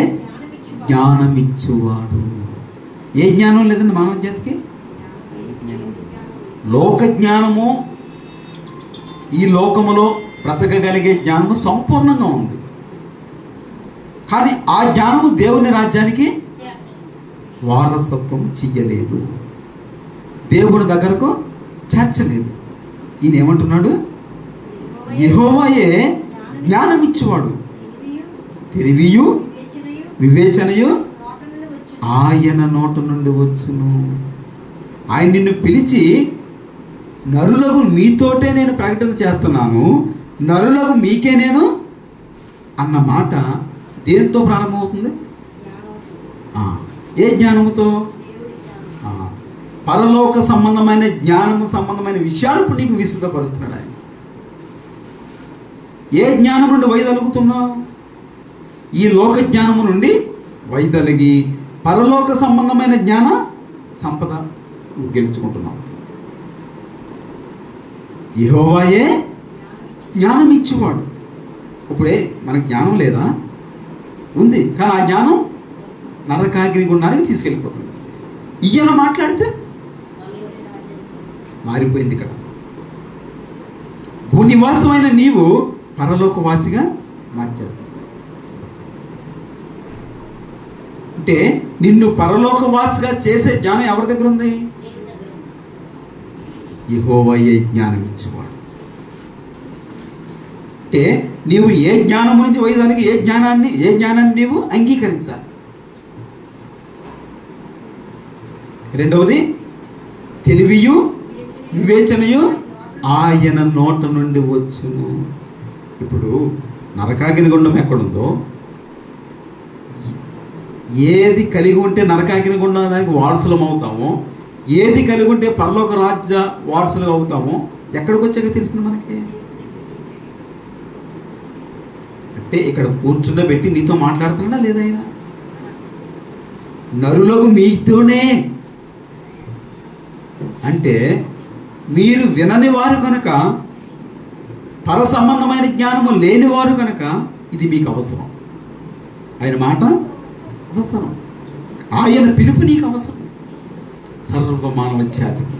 జ్ఞానమిచ్చువాడు. ఏ జ్ఞానం లేదండి మానవ జాతికి? లోక జ్ఞానము, ఈ లోకములో బ్రతకగలిగే జ్ఞానము సంపూర్ణంగా ఉంది. కానీ ఆ జ్ఞానము దేవుని రాజ్యానికి వారసత్వం చెయ్యలేదు, దేవుని దగ్గరకు చేర్చలేదు. ఈయన ఏమంటున్నాడు? యెహోవాయే జ్ఞానం ఇచ్చేవాడు, తెలివియు వివేచనయు ఆయన నోట నుండి వచ్చును. ఆయన నిన్ను పిలిచి నరులకు మీతోటే నేను ప్రకటన చేస్తున్నాను, నరులకు మీకే నేను అన్న మాట దేనితో ప్రారంభమవుతుంది? ఏ జ్ఞానముతో? పరలోక సంబంధమైన జ్ఞానము సంబంధమైన విషయాలు ఇప్పుడు నీకు విశుద్ధపరుస్తున్నాడు ఆయన. ఏ జ్ఞానం నుండి వైదొలుగుతున్నావు? ఈ లోక జ్ఞానము నుండి వైదొలిగి పరలోక సంబంధమైన జ్ఞాన సంపద గెలుచుకుంటున్నావు. యెహోవాయే జ్ఞానం ఇచ్చేవాడు. ఇప్పుడే మనకు జ్ఞానం లేదా? ఉంది, కానీ ఆ జ్ఞానం నరకాగ్ని గుండానికి తీసుకెళ్ళిపోతుంది. ఈయన మాట్లాడితే మారిపోయింది. ఇక్కడ భూనివాసమైన నీవు పరలోకవాసిగా మార్చేస్తావు. అంటే నిన్ను పరలోకవాసిగా చేసే జ్ఞానం ఎవరి దగ్గర ఉంది? యెహోవాయే జ్ఞానం ఇచ్చేవాడు. అంటే నీవు ఏ జ్ఞానం నుంచి పోయేదానికి ఏ జ్ఞానాన్ని నీవు అంగీకరించాలి. రెండవది తెలివియు వివేచనయు ఆయన నోట నుండి వచ్చును. ఇప్పుడు నరకాగ్ని గుండం ఎక్కడుందో, ఏది కలిగి ఉంటే నరకాగ్ని గుండం దానికి వారసులం అవుతామో, ఏది కలిగి ఉంటే పరలోక రాజ్య వారసులుగా అవుతామో ఎక్కడికి వచ్చాక తెలిసింది మనకి. అంటే ఇక్కడ కూర్చుండబెట్టి నీతో మాట్లాడుతున్నా లేదా ఆయన? నరులకు మీతోనే అంటే మీరు వినని వారు కనుక, పర సంబంధమైన జ్ఞానము లేని వారు కనుక ఇది మీకు అవసరం. ఆయన మాట అవసరం, ఆయన పిలుపు నీకు అవసరం. సర్వ మానవ జాతికి,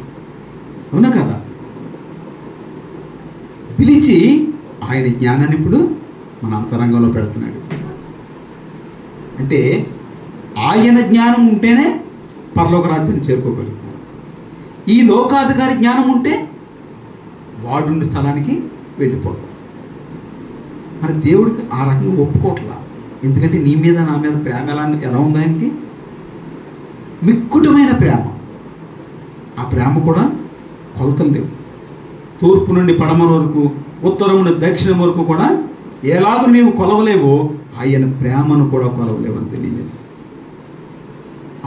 అవునా కదా? పిలిచి ఆయన జ్ఞానాన్ని ఇప్పుడు మన అంతరంగంలో పెడుతున్నాడు. అంటే ఆయన జ్ఞానం ఉంటేనే పరలోక రాజ్యాన్ని చేరుకోగలుగుతాం. ఈ లోకాధికారి జ్ఞానం ఉంటే వాడుండి స్థలానికి వెళ్ళిపోతాం. మరి దేవుడికి ఆ రకంగా ఒప్పుకోవట్లా. ఎందుకంటే నీ మీద నా మీద ప్రేమ ఎలా ఉంది ఆయనకి? మిక్కుటమైన ప్రేమ. ఆ ప్రేమ కూడా కొలతలు లేవు. తూర్పు నుండి పడమర వరకు, ఉత్తరం నుండి దక్షిణం వరకు కూడా ఎలాగో నీవు కొలవలేవో ఆయన ప్రేమను కూడా కొలవలేవు అని తెలియదు.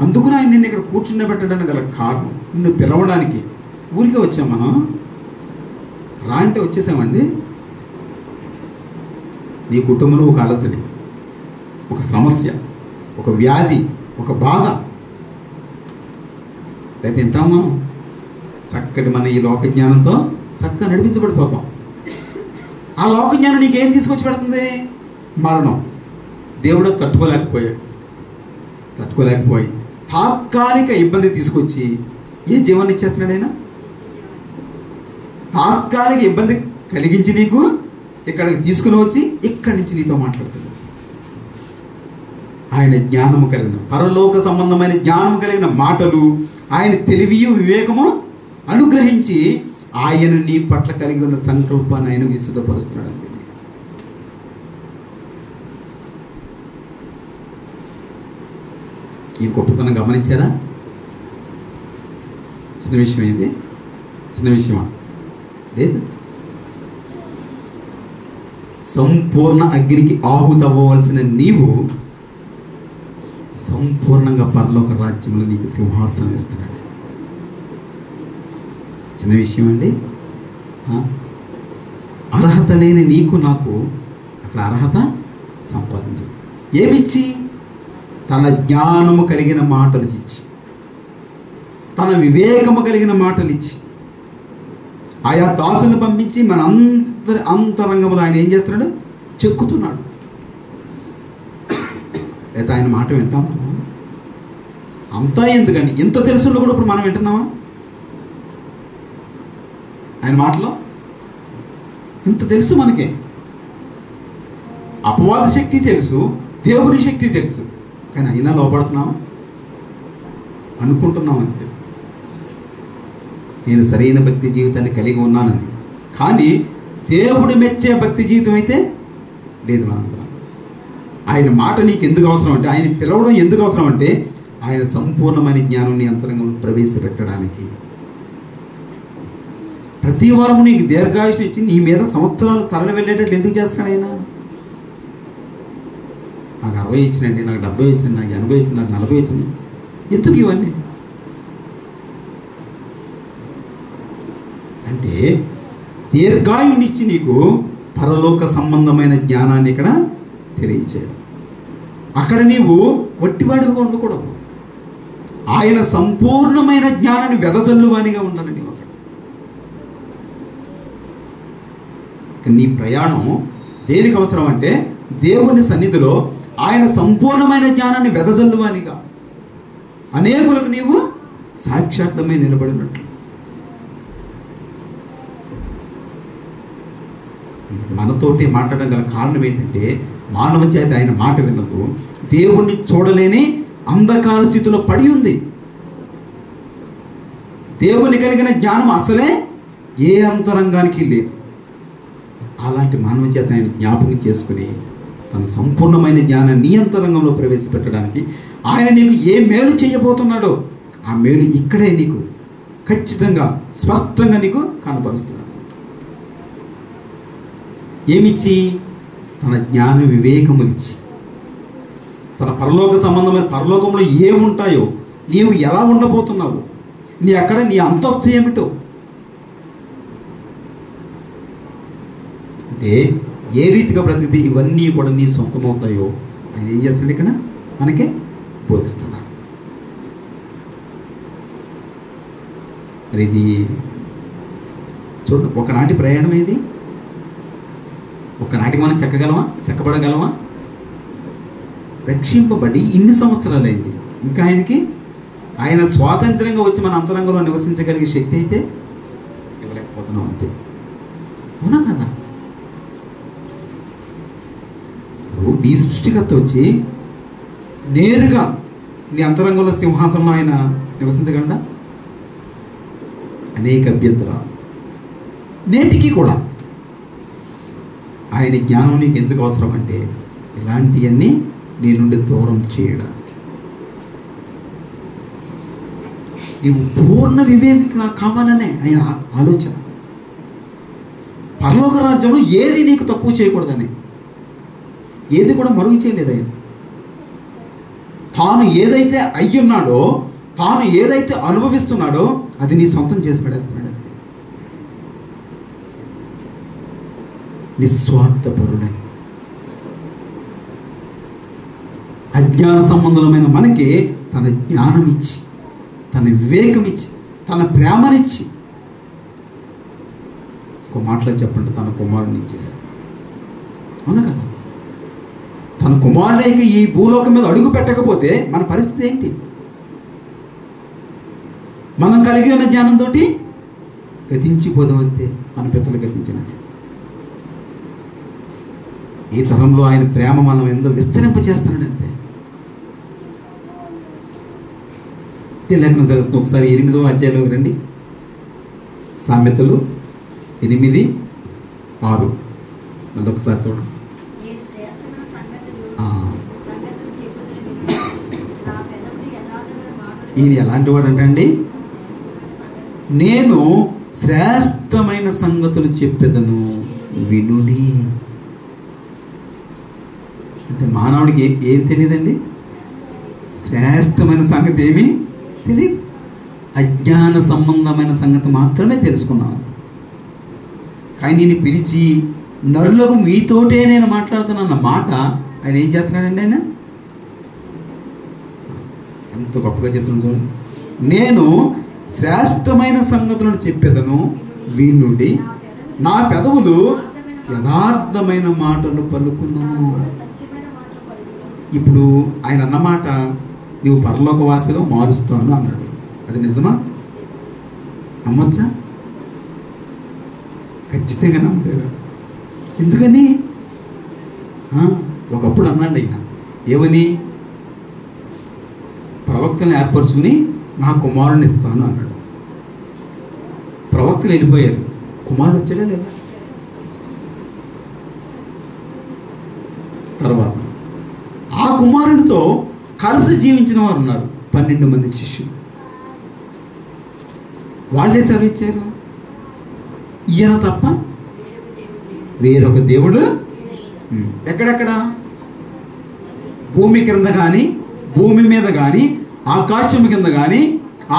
అందుకని ఆయన నిన్ను ఇక్కడ కూర్చుండబెట్టడానికి గల కారణం నిన్ను పిలవడానికి. ఊరికే వచ్చాం మనం, రా అంటే వచ్చేసామండి. నీ కుటుంబంలో ఒక అలసడి, ఒక సమస్య, ఒక వ్యాధి, ఒక బాధ, అయితే తింటాం మనం. చక్కటి మన ఈ లోక జ్ఞానంతో చక్కగా నడిపించబడిపోతాం. ఆ లోక జ్ఞానం నీకేం తీసుకొచ్చి పెడుతుంది? మరణం. దేవుడు తట్టుకోలేకపోయి తాత్కాలిక ఇబ్బంది తీసుకొచ్చి ఏ జీవాన్ని ఇచ్చేస్తున్నాడు ఆయన? తాత్కాలిక ఇబ్బంది కలిగించి నీకు ఇక్కడికి తీసుకుని వచ్చి ఇక్కడి నుంచి నీతో మాట్లాడుతున్నాడు. ఆయన జ్ఞానము కలిగిన, పరలోక సంబంధమైన జ్ఞానము కలిగిన మాటలు, ఆయన తెలివియు వివేకము అనుగ్రహించి ఆయన నీ పట్ల కలిగి ఉన్న సంకల్పాన్ని ఆయన విశుద్ధపరుస్తున్నాడు. అంతే. ఈ గొప్పతనం గమనించారా? చిన్న విషయం ఇది? చిన్న విషయమా? లేదు. సంపూర్ణ అగ్నికి ఆహుతవ్వవలసిన నీవు సంపూర్ణంగా పరలోక రాజ్యంలో నీకు సింహాసనం ఇస్తున్నాడు. చిన్న విషయం అండి. అర్హత లేని నీకు నాకు అక్కడ అర్హత సంపాదించు. ఏమిచ్చి? తన జ్ఞానము కలిగిన మాటలు ఇచ్చి, తన వివేకము కలిగిన మాటలు ఇచ్చి, ఆయా దాసులను పంపించి మన అంతరంగంలో ఆయన ఏం చేస్తున్నాడు? చెక్కుతున్నాడు. అయితే ఆయన మాట వింటాం మనం? అంతా ఎందుకని? ఇంత తెలుసుండో కూడా ఇప్పుడు మనం వింటున్నామా? ఆయన మాటలో ఇంత తెలుసు మనకి. అపవాద శక్తి తెలుసు, దేవుని శక్తి తెలుసు, కానీ అయినా లోపడుతున్నామా? అనుకుంటున్నాం అంతే. నేను సరైన భక్తి జీవితాన్ని కలిగి ఉన్నానని. కానీ దేవుడు మెచ్చే భక్తి జీవితం అయితే లేదు మనందరం. ఆయన మాట నీకు ఎందుకు అవసరం అంటే, ఆయన పిలవడం ఎందుకు అవసరం అంటే, ఆయన సంపూర్ణమైన జ్ఞానం నీ అంతరంగంలో ప్రవేశపెట్టడానికి. ప్రతి వారం నీకు దీర్ఘాయుష్ ఇచ్చి నీ మీద సంవత్సరాలు తరలి వెళ్ళేటట్లు ఎందుకు చేస్తున్నాడు ఆయన? నాకు 60 ఇచ్చినండి, నాకు 70 ఇచ్చింది, నాకు 80 ఇచ్చింది, నాకు 40 ఇచ్చింది. ఎందుకు ఇవన్నీ అంటే, దీర్ఘాయునిచ్చి నీకు పరలోక సంబంధమైన జ్ఞానాన్ని ఇక్కడ తెలియచేయడం. అక్కడ నీవు వట్టివాడిగా ఉండకూడదు. ఆయన సంపూర్ణమైన జ్ఞానాన్ని వెదజల్లువానిగా ఉండాలి నీవు అక్కడ. నీ ప్రయాణం దేనికి అవసరం అంటే, దేవుని సన్నిధిలో ఆయన సంపూర్ణమైన జ్ఞానాన్ని వెదజల్లువానిగా, అనేకులకు నీవు సాక్షాత్మై నిలబడినట్లు. మనతోటి మాట్లాడడం గల కారణం ఏంటంటే, మానవ చేత ఆయన మాట విన్నదు, దేవుణ్ణి చూడలేని అంధకార స్థితిలో పడి ఉంది. దేవుని కలిగిన జ్ఞానం అసలే ఏ అంతరంగానికి లేదు. అలాంటి మానవ చేత ఆయన జ్ఞాపకం చేసుకుని తన సంపూర్ణమైన జ్ఞానాన్ని నీ అంతరంగంలో ప్రవేశపెట్టడానికి ఆయన నీకు ఏ మేలు చేయబోతున్నాడో ఆ మేలు ఇక్కడే నీకు ఖచ్చితంగా స్పష్టంగా నీకు కనపరుస్తున్నాడు. ఏమిచ్చి? తన జ్ఞాన వివేకములిచ్చి, తన పరలోక సంబంధమైన, పరలోకంలో ఏముంటాయో, నీవు ఎలా ఉండబోతున్నావు, నీ అంతస్తు ఏమిటో, అంటే ఏ రీతిగా బ్రతికితే ఇవన్నీ కూడా నీ సొంతమవుతాయో ఆయన ఏం చేస్తాడు? ఇక్కడ మనకే బోధిస్తున్నాడు. మరి ఇది చూడండి, ఒకనాటి ప్రయాణం ఇది. ఒకనాటికి మనం చెక్కబడగలమా? రక్షింపబడి ఇన్ని సంవత్సరాలైంది, ఇంకా ఆయన స్వాతంత్రంగా వచ్చి మన అంతరంగంలో నివసించగలిగే శక్తి అయితే ఇవ్వలేకపోతున్నాం అంతే. అవునా కదా? నీ సృష్టికర్త వచ్చి నేరుగా నీ అంతరంగంలో సింహాసనంలో ఆయన నివసించగలడా? అనేక అభ్యంతరాలు, నేటికి కూడా ఆయన జ్ఞానం నీకు ఎందుకు అవసరం అంటే ఇలాంటివన్నీ నీ నుండి దూరం చేయడానికి. నీవు పూర్ణ వివేకిగా కావాలనే ఆయన ఆలోచన. పరలోక రాజ్యంలో ఏది నీకు తక్కువ చేయకూడదని, ఏది కూడా మరుగు చేయలేదు ఆయన. తాను ఏదైతే అయ్యున్నాడో, తాను ఏదైతే అనుభవిస్తున్నాడో అది నీ సొంతం చేసి పడేస్తున్నాడు అంతే. నిస్వార్థపరుడై అజ్ఞాన సంబంధమైన మనకి తన జ్ఞానం ఇచ్చి, తన వివేకం ఇచ్చి, తన ప్రేమనిచ్చి, ఒక మాటలో చెప్పండి, తన కుమారుని ఇచ్చేసి. అవునా కదా? తన కుమారుడికి ఈ భూలోకం మీద అడుగు పెట్టకపోతే మన పరిస్థితి ఏంటి? మనం కలిగి ఉన్న జ్ఞానంతో గతించిపోదాం అంతే, మన పితలు గతించినట్లు. ఈ తరంలో ఆయన ప్రేమ మనం ఎంతో విస్తరింపచేస్తున్నాడు అంతే. లేఖనం చదువుతుంది ఒకసారి 8వ అధ్యాయంలోకి రండి. సామెతలు 8:6 మళ్ళీ ఒకసారి చూడండి. ఈయన ఎలాంటి వాడు అంటండి? నేను శ్రేష్టమైన సంగతులు చెప్పేదను వినుడి. అంటే మానవుడికి ఏం తెలియదండి? శ్రేష్టమైన సంగతి ఏమీ తెలియదు. అజ్ఞాన సంబంధమైన సంగతి మాత్రమే తెలుసుకున్నాను. కానీ నేను పిలిచి నరులకు మీతోటే నేను మాట్లాడుతున్నాన్న మాట ఆయన ఏం చేస్తున్నాడండి? ఆయన ఎంత గొప్పగా చెప్తున్నాను చూడండి. నేను శ్రేష్టమైన సంగతులను చెప్పేదను వినుడి, నా పెదవులు యథార్థమైన మాటలు పలుకును. ఇప్పుడు ఆయన అన్నమాట నీవు పరలోకవాసిగా మారుస్తాను అన్నాడు. అది నిజమా? నమ్మొచ్చా? ఖచ్చితంగా నమ్ముతారు. ఎందుకని? ఒకప్పుడు అన్నాడు ఆయన, ఏమని? ప్రవక్తలను ఏర్పరచుకుని నా కుమారుని ఇస్తాను అన్నాడు. ప్రవక్తలు వెళ్ళిపోయారు, కుమారుడు వచ్చాడా లేదా? తర్వాత ఆ కుమారుడితో కలిసి జీవించిన వారు ఉన్నారు 12 మంది శిష్యులు. వాళ్ళే సెలవిచ్చారు, ఈయన తప్ప వేరొక దేవుడు ఎక్కడెక్కడ? భూమి క్రింద కానీ, భూమి మీద కానీ, ఆకాశము కింద కానీ,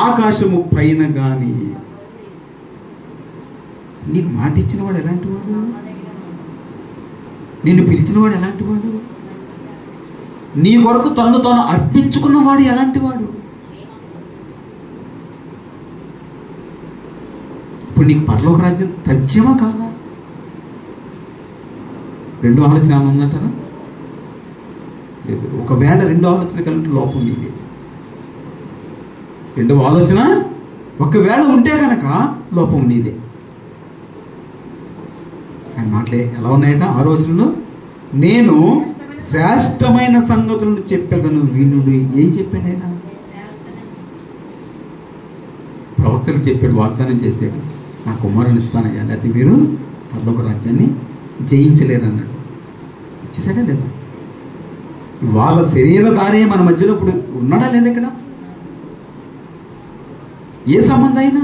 ఆకాశము పైన కానీ. నీకు మాట ఇచ్చిన వాడు ఎలాంటి వాడు? నిన్ను పిలిచిన వాడు ఎలాంటి వాడు? నీ కొరకు తను తాను అర్పించుకున్నవాడు ఎలాంటి వాడు? ఇప్పుడు నీకు పరలోక రాజ్యం తథ్యమా కాదా? రెండో ఆలోచన ఏమైనా ఉందంటారా? లేదు. ఒకవేళ రెండో ఆలోచన కలిపి లోపం నీది. రెండవ ఆలోచన ఒకవేళ ఉంటే కనుక లోపం నీదే. ఆయన మాటలే ఎలా ఉన్నాయట? ఆలోచనలు నేను శ్రేష్టమైన సంగతులను చెప్పేదను వినుడు. ఏం చెప్పాడు ఆయన? ప్రవక్తలు చెప్పాడు, వాగ్దానం చేశాడు, నా కుమారుని ఇస్తానయ్యా, లేకపోతే మీరు పరలోక రాజ్యాన్ని జయించలేరు అన్నాడు. ఇచ్చేసాడా లేదా? వాళ్ళ శరీరధారే మన మధ్యలో ఇప్పుడు ఉన్నాడా లేదా? ఇక్కడ ఏ సంబంధం అయినా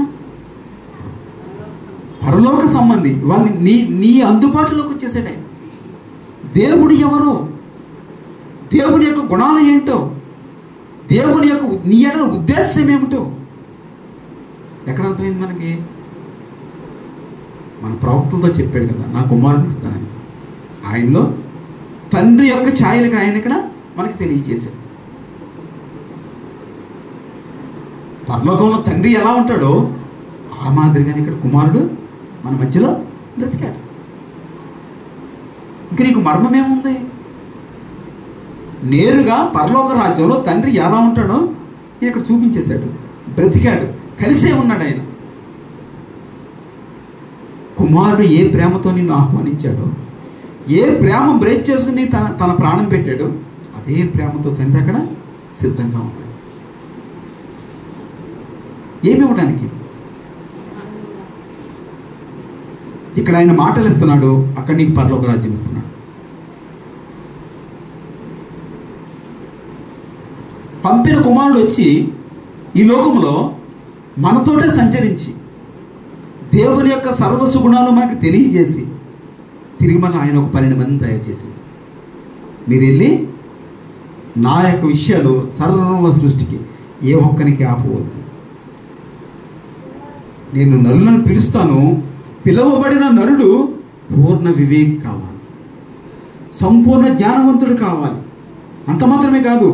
పరలోక సంబంధి వాళ్ళని నీ అందుబాటులోకి వచ్చేసాడే. దేవుడు ఎవరో, దేవుని యొక్క గుణాలు ఏంటో, దేవుని యొక్క నీ ఎడల ఉద్దేశం ఏమిటో ఎక్కడ అర్థమైంది మనకి? మన ప్రవక్తలతో చెప్పాడు కదా, నా కుమారుని ఇస్తానని. ఆయనలో తండ్రి యొక్క ఛాయలు ఇక్కడ ఆయన ఇక్కడ మనకి తెలియజేశాడు. పరలోకంలో తండ్రి ఎలా ఉంటాడో ఆ మాదిరిగానే ఇక్కడ కుమారుడు మన మధ్యలో బ్రతికాడు. ఇంక నీకు మర్మం ఏముంది? నేరుగా పరలోక రాజ్యంలో తండ్రి ఎలా ఉంటాడో ఇక్కడ చూపించేశాడు. బ్రతికాడు, కలిసే ఉన్నాడు ఆయన. కుమారుడు ఏ ప్రేమతో నిన్ను ఆహ్వానించాడో, ఏ ప్రేమ బ్రేక్ చేసుకుని తన ప్రాణం పెట్టాడో అదే ప్రేమతో తండ్రి అక్కడ సిద్ధంగా ఉన్నాడు. ఏమి ఇవ్వడానికి? ఇక్కడ ఆయన మాటలు ఇస్తున్నాడు, అక్కడ నీకు పరలోక రాజ్యం ఇస్తున్నాడు. పంపిన కుమారుడు వచ్చి ఈ లోకంలో మనతోటే సంచరించి దేవుని యొక్క సర్వసుగుణాలు మనకు తెలియజేసి తిరిగి మన ఆయన ఒక 12 మందిని తయారు చేసి, మీరు వెళ్ళి నా యొక్క విషయాలు సర్వ సృష్టికి ఏ ఒక్కరికి ఆపవద్దు, నేను నరులను పిలుస్తాను, పిలువబడిన నరుడు పూర్ణ వివేకి కావాలి, సంపూర్ణ జ్ఞానవంతుడు కావాలి, అంత మాత్రమే కాదు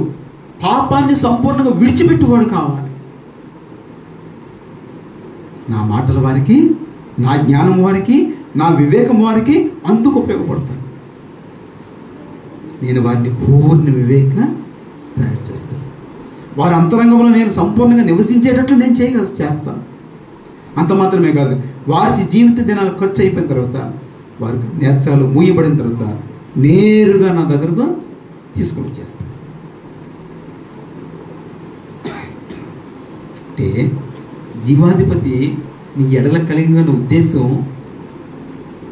పాపాన్ని సంపూర్ణంగా విడిచిపెట్టువాడు కావాలి. నా మాటల వారికి, నా జ్ఞానం వారికి, నా వివేకం వారికి అందుకు ఉపయోగపడతాను. నేను వారిని పూర్ణ వివేకంగా తయారు చేస్తాను. వారి అంతరంగంలో నేను సంపూర్ణంగా నివసించేటట్లు నేను చేస్తాను. అంత మాత్రమే కాదు, వారి జీవిత దినాలు ఖర్చు అయిపోయిన తర్వాత, వారికి నేత్రాలు మూయబడిన తర్వాత నేరుగా నా దగ్గరకు తీసుకొని వచ్చేస్తాను. అంటే జీవాధిపతి నీ ఎడల కలిగిన ఉద్దేశం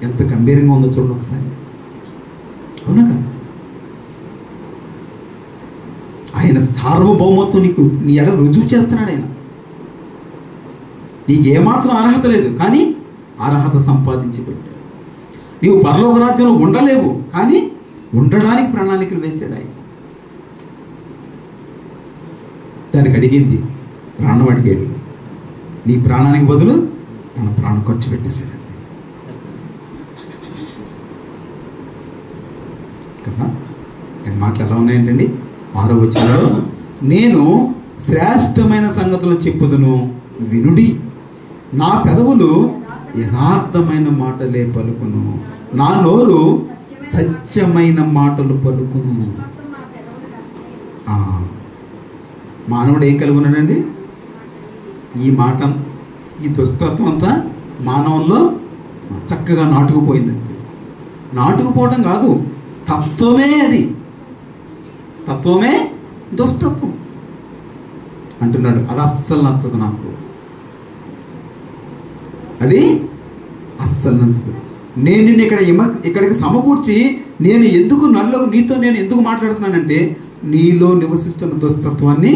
ఎంత గంభీరంగా ఉందో చూడండి ఒకసారి. అవునా కదా? ఆయన సార్వభౌమత్వం నీ ఎడల రుజువు చేస్తున్నాడు. ఆయన నీకు ఏమాత్రం అర్హత లేదు, కానీ అర్హత సంపాదించి పెట్టాడు. నీవు పరలోక రాజ్యంలో ఉండలేవు, కానీ ఉండడానికి ప్రణాళికలు వేశాడు ఆయన. దానికి అడిగింది ప్రాణం అడిగాడు. నీ ప్రాణానికి బదులు తన ప్రాణం ఖర్చు పెట్టేశాడు కదా. నేను మాటలు ఎలా ఉన్నాయంటండి? 6వ వచనంలో, నేను శ్రేష్టమైన సంగతులు చెప్పుదును వినుడి, నా పెదవులు యథార్థమైన మాటలే పలుకును, నా నోరు సత్యమైన మాటలు పలుకును. మానవుడు ఏం కలిగి ఉన్నాడండి? ఈ మాట, ఈ దుష్టత్వం అంతా మానవుల్లో చక్కగా నాటుకుపోయిందండి. నాటుకుపోవడం కాదు, తత్వమే అది, తత్వమే దుష్టత్వం అంటున్నాడు. అది అస్సలు నచ్చదు నాకు, అది అస్సలు నచ్చదు. నేను నిన్ను ఇక్కడికి సమకూర్చి నేను ఎందుకు నీతో నేను ఎందుకు మాట్లాడుతున్నానంటే, నీలో నివసిస్తున్న దుష్టత్వాన్ని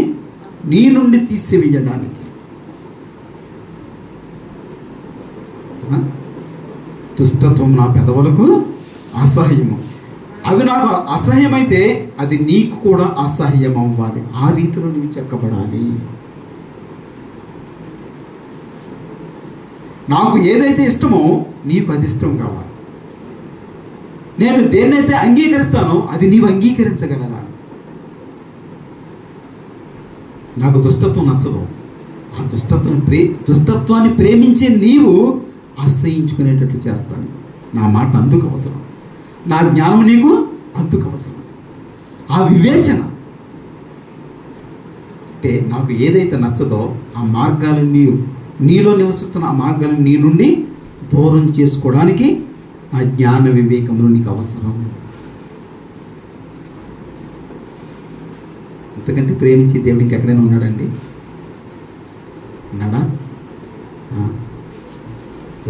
నీ నుండి తీసివేయడానికి. దుష్టత్వం నా పెదవులకు అసహ్యము, అవి నాకు అసహ్యమైతే అది నీకు కూడా అసహ్యం అవ్వాలి. ఆ రీతిలో నీవు చెక్కబడాలి. నాకు ఏదైతే ఇష్టమో నీకు అది ఇష్టం కావాలి. నేను దేన్నైతే అంగీకరిస్తానో అది నీవు అంగీకరించగలగాలి. నాకు దుష్టత్వం నచ్చదు, ఆ దుష్టత్వాన్ని ప్రేమించే నీవు ఆశ్రయించుకునేటట్లు చేస్తాను. నా మాట అందుకు అవసరం, నా జ్ఞానం నీకు అందుకు అవసరం. ఆ వివేచన అంటే నాకు ఏదైతే నచ్చదో ఆ మార్గాలను నీలో నివసిస్తున్న ఆ మార్గాలను నీ నుండి దూరం చేసుకోవడానికి నా జ్ఞాన వివేకములు నీకు అవసరం. ఎందుకంటే ప్రేమించి దేవుడికి ఎక్కడైనా ఉన్నాడండి? ఉన్నాడా?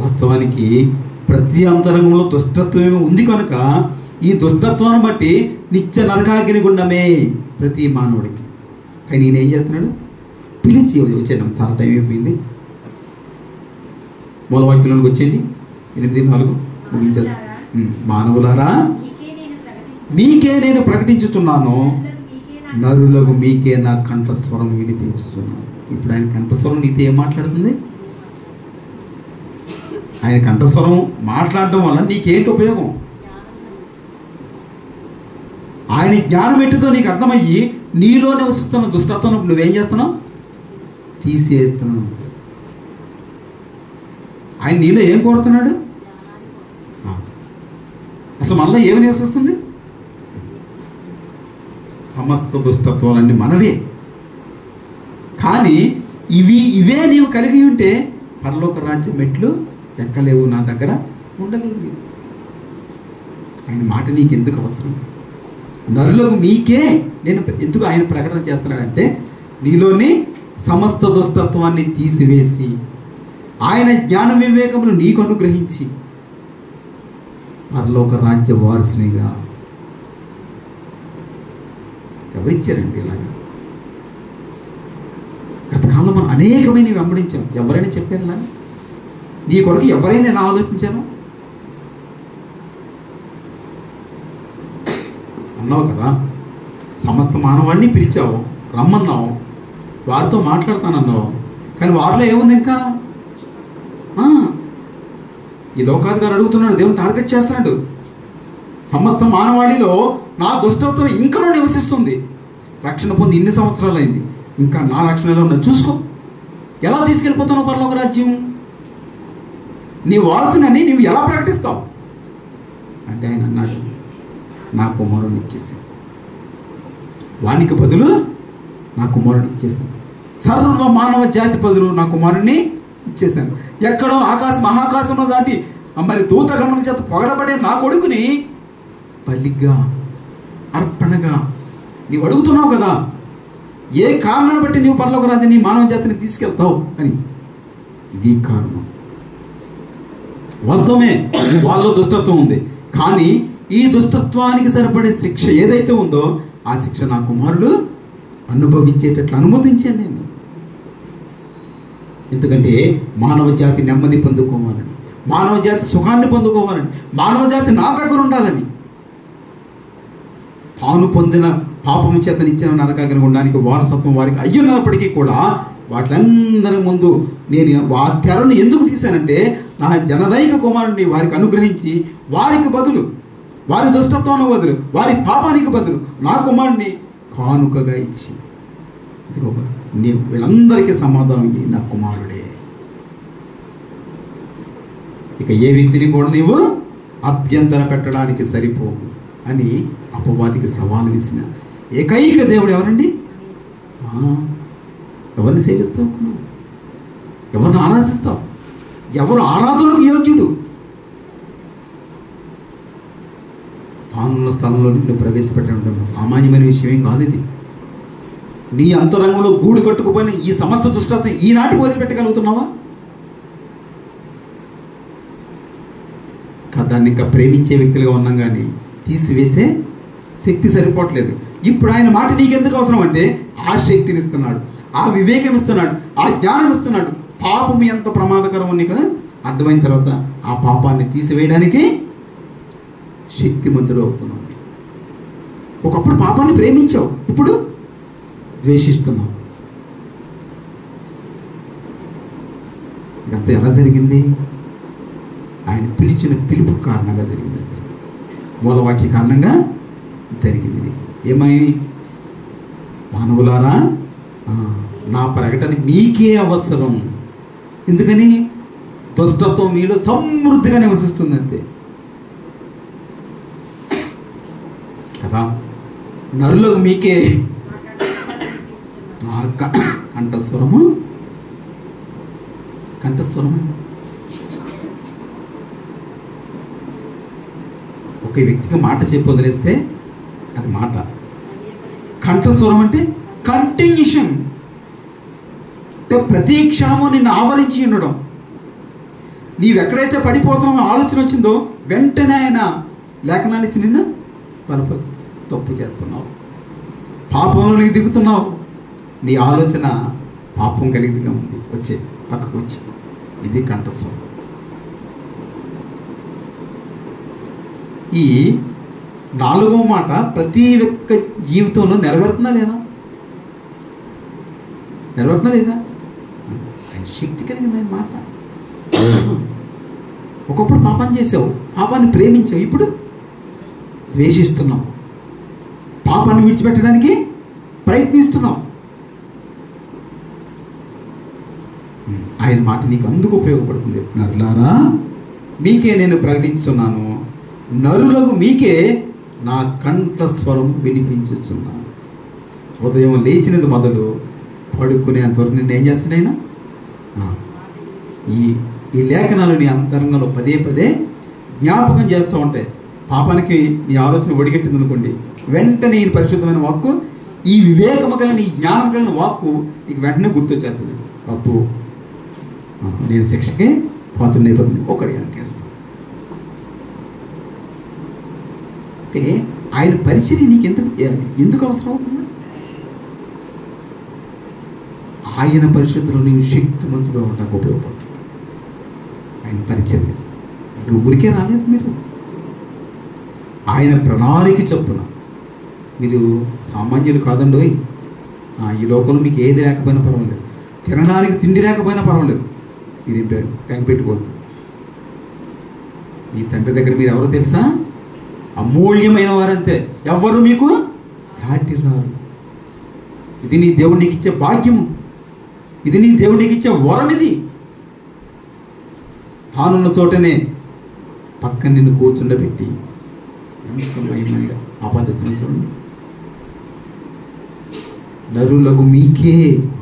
వాస్తవానికి ప్రతి అంతరంగంలో దుష్టత్వమే ఉంది కనుక ఈ దుష్టత్వాన్ని బట్టి నిత్య నరకాగ్ని గుండమే ప్రతి మానవుడికి. కానీ ఈయన ఏం చేస్తున్నాడు? పిలిచి వచ్చాడు. చాలా టైం అయిపోయింది. మూలవాక్యంలోకి వచ్చేయండి. 8:4 ముగించేది. మానవులారా, మీకే నేను ప్రకటించుతున్నాను, నరులకు మీకే నా కంఠస్వరం వినిపించుతున్నాను. ఇప్పుడు ఆయన కంఠస్వరం నీతో ఏం మాట్లాడుతుంది? ఆయన కంఠస్వరం మాట్లాడడం వల్ల నీకేంటి ఉపయోగం? ఆయన జ్ఞానం ఎట్టుతో నీకు అర్థమయ్యి నీలో నివసిస్తున్న దుష్టత్వం నువ్వేం చేస్తున్నావు? తీసివేస్తున్నావు. ఆయన నీలో ఏం కోరుతున్నాడు? అసలు మనలో ఏమి నివసిస్తుంది? సమస్త దుష్టత్వాలన్నీ మనవే. కానీ ఇవే నీవు కలిగి ఉంటే పరలోక రాజ్యం మెట్లు ఎక్కలేవు, నా దగ్గర ఉండలేవు. ఆయన మాట నీకు ఎందుకు అవసరం? నరులకు మీకే నేను ఎందుకు ఆయన ప్రకటన చేస్తున్నాడంటే, నీలోని సమస్త దుష్టత్వాన్ని తీసివేసి ఆయన జ్ఞాన వివేకములు నీకు అనుగ్రహించి పరలోక రాజ్య వారసునిగా. ఎవరిచ్చారండి ఇలాగా? గతకాలంలో మనం అనేకమైనవి వెంబడించాం. ఎవరైనా చెప్పారు ఇలా? నీ కొరకు ఎవరైనా ఎలా ఆలోచించాను అన్నావు కదా. సమస్త మానవాడిని పిలిచావు, రమ్మన్నావు, వారితో మాట్లాడతానన్నావు. కానీ వారిలో ఏముంది ఇంకా? ఈ లోకాధికారి అడుగుతున్నాడు, దేవుని టార్గెట్ చేస్తున్నాడు. సమస్త మానవాళిలో నా దుష్టత్వం ఇంకా నివసిస్తుంది. రక్షణ పొంది ఇన్ని సంవత్సరాలు అయింది, ఇంకా నా రక్షణ ఎలా ఉన్నది చూసుకో. ఎలా తీసుకెళ్ళిపోతున్నావు పరలోక రాజ్యం? నీ వారసునని నీవు ఎలా ప్రకటిస్తావు అంటే ఆయన అన్నాడు, నా కుమారుని ఇచ్చేసాను, వానికి బదులు నా కుమారుని ఇచ్చేసాను. సర్వ మానవ జాతి బదులు నా కుమారుణ్ణి ఇచ్చేసాను. ఎక్కడో మహాకాశంలో దాటి మరి దూతగణముల చేత పొగడబడే నా కొడుకుని బలిగా, అర్పణగా నీవు అడుగుతున్నావు కదా. ఏ కారణాన్ని బట్టి నీవు పరలోక రాజ్యాన్ని మానవ జాతిని తీసుకెళ్తావు అని. ఇది కారణం. వాస్తవమే, వాళ్ళలో దుష్టత్వం ఉంది. కానీ ఈ దుష్టత్వానికి సరిపడే శిక్ష ఏదైతే ఉందో ఆ శిక్ష నా కుమారుడు అనుభవించేటట్లు అనుమతించాను నేను. ఎందుకంటే మానవ జాతి నెమ్మది పొందుకోవాలని, మానవ జాతి సుఖాన్ని పొందుకోవాలని, మానవ జాతి నా దగ్గర ఉండాలని. తాను పొందిన పాపము చేతనిచ్చిన నరకాగ్ని ఉండడానికి వారసత్వం వారికి అయ్యున్నప్పటికీ కూడా వాటిలందరి ముందు నేను ఆ తెరను ఎందుకు తీశానంటే నా జనదైక కుమారుడిని వారికి అనుగ్రహించి వారికి బదులు, వారి దుష్టత్వానికి బదులు, వారి పాపానికి బదులు నా కుమారుడిని కానుకగా ఇచ్చి నీ వీళ్ళందరికీ సమాధానం ఇయ్యి, నా కుమారుడే. ఇక ఏ వ్యక్తిని కూడా నీవు అభ్యంతర పెట్టడానికి సరిపోవు అని అపవాదికి సవాలు విసిన ఏకైక దేవుడు ఎవరండి? ఎవరిని సేవిస్తావు? ఎవరిని ఆరాధిస్తావు? ఎవరు ఆరాధనకు యోగ్యుడు? తానున్న స్థలంలో నిన్ను ప్రవేశపెట్టడం సామాన్యమైన విషయమేం కాదు. ఇది నీ అంతరంగంలో గూడు కట్టుకుపోయిన ఈ సమస్త దుష్టత్వం ఈనాటికి వదిలిపెట్టగలుగుతున్నావా? దాన్ని ఇంకా ప్రేమించే వ్యక్తులుగా ఉన్నాం, కానీ తీసివేసే శక్తి సరిపోవట్లేదు. ఇప్పుడు ఆయన మాట నీకెందుకు అవసరం అంటే ఆ శక్తిని ఇస్తున్నాడు, ఆ వివేకం ఇస్తున్నాడు, ఆ జ్ఞానం ఇస్తున్నాడు. పాపం ఎంత ప్రమాదకరం నీకు అర్థమైన తర్వాత ఆ పాపాన్ని తీసివేయడానికి శక్తిమంతుడు అవుతున్నావు. ఒకప్పుడు పాపాన్ని ప్రేమించావు, ఇప్పుడు ద్వేషిస్తున్నావు. ఇదంతా ఎలా జరిగింది? ఆయన పిలిచిన పిలుపు కారణంగా జరిగింది. మూలవాక్య కారణంగా జరిగింది. ఏమని? మానవులారా, నా ప్రకటన మీకే అవసరం. ఎందుకని? దుష్టత్వం మీలో సమృద్ధిగా నివసిస్తుంది అంతే కదా. నరులకు మీకే కంఠస్వరము అంటే ఒక వ్యక్తికి మాట చెప్పి వదిలేస్తే అది మాట. కంఠస్వరం అంటే కంటిన్యూషన్, ప్రతి క్షణము నిన్ను ఆవరించి ఉండడం. నీవెక్కడైతే పడిపోతున్నావో ఆలోచన వచ్చిందో వెంటనే ఆయన లేఖనాలు ఇచ్చి నిన్ను బలపరుచు. తప్పు చేస్తున్నావు, పాపంలో నీకు దిగుతున్నావు, నీ ఆలోచన పాపం కలిగిదిగా ఉంది, వచ్చే పక్కకు వచ్చి. ఇది కంఠస్వరం. ఈ నాలుగో మాట ప్రతి ఒక్క జీవితంలో నెరవేరుతుందా లేదా? నెరవేరుతుందా లేదా? ఆయన శక్తి కలిగింది ఆయన మాట. ఒకప్పుడు పాపం చేసావు, పాపాన్ని ప్రేమించావు, ఇప్పుడు ద్వేషిస్తున్నావు, పాపాన్ని విడిచిపెట్టడానికి ప్రయత్నిస్తున్నావు. ఆయన మాట నీకు అందుకు ఉపయోగపడుతుంది. నరులారా, మీకే నేను ప్రకటించున్నాను, నరులకు మీకే నా కంఠస్వరం వినిపించుచున్నాను. ఉదయం లేచినది మొదలు పడుకునేంతవరకు నిన్ను ఏం చేస్తాడు ఆయన? ఈ లేఖనాలు నీ అంతరంగంలో పదే పదే జ్ఞాపకం చేస్తూ ఉంటాయి. పాపానికి నీ ఆలోచన ఒడిగట్టింది అనుకోండి, వెంటనే ఈ పరిశుద్ధమైన వాక్కు, ఈ వివేకము కలిగిన, ఈ జ్ఞానం కలిగిన వాక్కు నీకు వెంటనే గుర్తొచ్చేస్తుంది. అప్పు నేను శిక్షకే పాత్ర నేపథ్యం ఒకటి వెనకేస్తాను. అంటే ఆయన పరిచర్య నీకు ఎందుకు అవసరం అవుతుంది? ఆయన పరిశుద్ధులు నీవు శక్తివంతుడు అవడానికి ఉపయోగపడుతుంది ఆయన పరిచర్య. ఇక్కడ ఊరికే రాలేదు మీరు, ఆయన ప్రణాళిక చొప్పున. మీరు సామాన్యులు కాదండి. ఈ లోకంలో మీకు ఏది లేకపోయినా పర్వాలేదు, తినడానికి తిండి లేకపోయినా పర్వాలేదు, మీరు బెంగ పెట్టుకోవద్దు. మీ తండ్రి దగ్గర మీరు ఎవరో తెలుసా? అమూల్యమైన వారంతే, ఎవరు మీకు సాటి రారు. ఇది నీ దేవుడు నీకు ఇచ్చే భాగ్యము, ఇది నీ దేవుడు నీకు ఇచ్చే వరం. ఇది తానున్న చోటనే పక్కన నిన్ను కూర్చుండబెట్టి ఎంత మహిమగా ఆపాదిస్తున్న చూడండి. నరులకు మీకే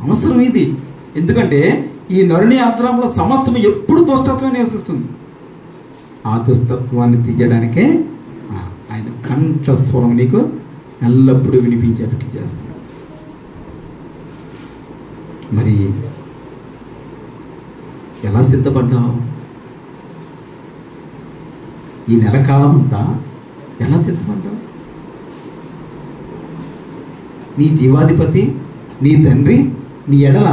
అవసరం ఇది. ఎందుకంటే ఈ నరుని ఆత్రంలో సమస్తం ఎప్పుడు దుష్టత్వం నివసిస్తుంది. ఆ దుష్టత్వాన్ని తీయడానికే ఆయన కంఠస్వరం నీకు ఎల్లప్పుడూ వినిపించేటట్టు చేస్తాడు. మరి ఎలా సిద్ధపడ్డావు? ఈ నెల కాలం అంతా ఎలా సిద్ధపడ్డావు? నీ జీవాధిపతి నీ తండ్రి నీ ఎడల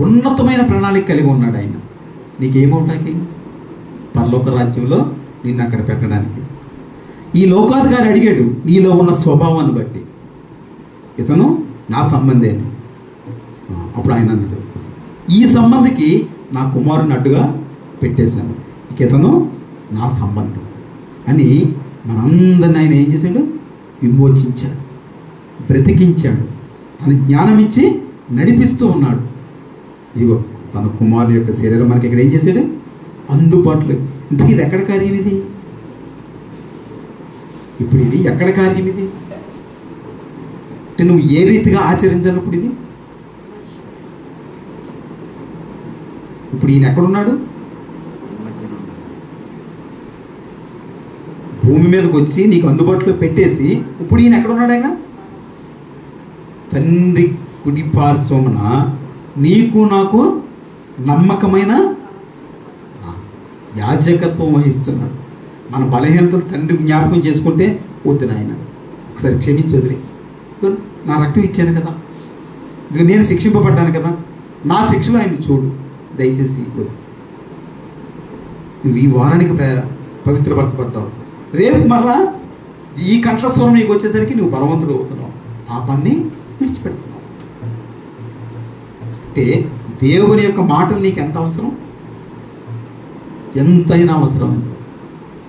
ఉన్నతమైన ప్రణాళిక కలిగి ఉన్నాడు. ఆయన నీకేమవుతాకి? పరలోక రాజ్యంలో నిన్ను అక్కడ పెట్టడానికి. ఈ లోకాధికారి అడిగాడు నీలో ఉన్న స్వభావాన్ని బట్టి, ఇతను నా సంబంధి అని. అప్పుడు ఆయన అన్నాడు, ఈ సంబంధికి నా కుమారుని అడ్డుగా పెట్టేశాను, ఇక ఇతను నా సంబంధం అని మనందరిని ఆయన ఏం చేశాడు? విమోచించాడు, బ్రతికించాడు, తన జ్ఞానం ఇచ్చి నడిపిస్తూ ఉన్నాడు. ఇదిగో తన కుమారుని యొక్క శరీరం మనకి ఇక్కడ ఏం చేశాడు? అందుబాటులో. ఇంతకీ ఇది ఎక్కడ కార్యం? ఇది ఇప్పుడు ఇది ఎక్కడ కార్యం? ఇది అంటే నువ్వు ఏ రీతిగా ఆచరించాలప్పుడు ఇది? ఇప్పుడు ఈయన ఎక్కడున్నాడు? భూమి మీదకి వచ్చి నీకు అందుబాటులో పెట్టేసి ఇప్పుడు ఈయన ఎక్కడున్నాడు? ఆయన తండ్రి కుడి పార్శ్వమున నీకు నాకు నమ్మకమైన యాజకత్వం వహిస్తున్నాడు. మన బలహీనతలు తండ్రి జ్ఞాపకం చేసుకుంటే వద్దు నాయన ఒకసారి క్షమించొదిలే, నా రక్తం ఇచ్చాను కదా, ఇది నేను శిక్షింపబడ్డాను కదా, నా శిక్షలో ఆయన చూడు, దయచేసి వద్దు. నువ్వు ఈ వారానికి పవిత్రపరచబడ్డావు, రేపు మరలా ఈ కంఠస్వరం నీకు వచ్చేసరికి నువ్వు బలవంతుడు అవుతున్నావు, పాపాన్ని విడిచిపెడుతున్నావు. అంటే దేవుని యొక్క మాటలు నీకు ఎంత అవసరం? ఎంతైనా అవసరం.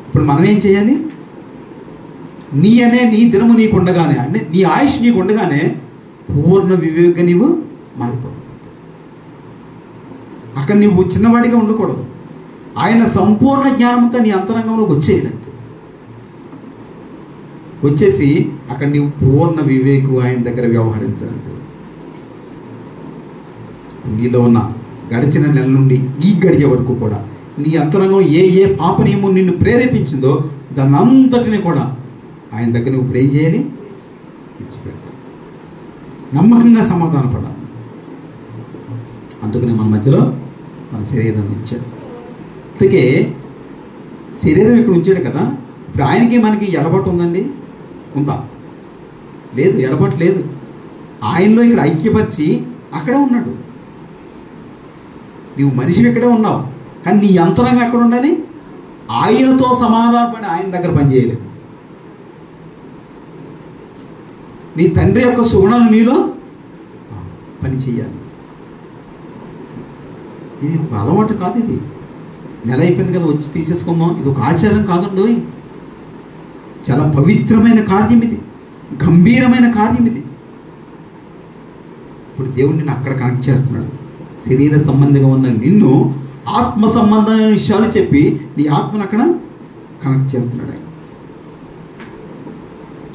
ఇప్పుడు మనం ఏం చేయాలి? నీ దినము నీకు ఉండగానే, అంటే నీ ఆయుష్ నీకు ఉండగానే పూర్ణ వివేకంగా నీవు మారిపోవు. అక్కడ నువ్వు చిన్నవాడిగా ఉండకూడదు. ఆయన సంపూర్ణ జ్ఞానంతో నీ అంతరంగంలోకి వచ్చేయాలి. వచ్చేసి అక్కడ నీవు పూర్ణ వివేకు ఆయన దగ్గర వ్యవహరించాలంటే నీలో ఉన్న గడిచిన నెల నుండి ఈ గడియ వరకు కూడా నీ అంతరంగం ఏ పాప నియమం నిన్ను ప్రేరేపించిందో దాన్ని అంతటిని కూడా ఆయన దగ్గర నువ్వు ఇప్పుడు ఏం చేయాలి? విడిచిపెట్టాలి, నమ్మకంగా సమాధాన పడాలి. అందుకనే మన మధ్యలో మన శరీరాన్ని ఇచ్చాడు. అందుకే శరీరం ఇక్కడ ఉంచాడు కదా. ఇప్పుడు ఆయనకి మనకి ఎడబాటు ఉందండి? ఉందా? లేదు, ఎడబాటు లేదు. ఆయనలో ఇక్కడ ఐక్యపరిచి అక్కడే ఉన్నాడు. నీవు మనిషివి ఇక్కడే ఉన్నావు, కానీ నీ అంతరంగం ఎక్కడ ఉండాలి? ఆయనతో సమాధానపడి ఆయన దగ్గర పనిచేయలేదు. నీ తండ్రి యొక్క సుగుణాలు నీలో పని చేయాలి. ఇది అలవాటు కాదు. ఇది నెల అయిపోయింది కదా వచ్చి తీసేసుకుందాం, ఇది ఒక ఆచారం కాదండి. చాలా పవిత్రమైన కార్యం ఇది, గంభీరమైన కార్యం ఇది. ఇప్పుడు దేవుడు నిన్ను అక్కడ కనెక్ట్ చేస్తున్నాడు. శరీర సంబంధంగా ఉన్న నిన్ను ఆత్మ సంబంధమైన విషయాలు చెప్పి నీ ఆత్మను అక్కడ కనెక్ట్ చేస్తున్నాడు.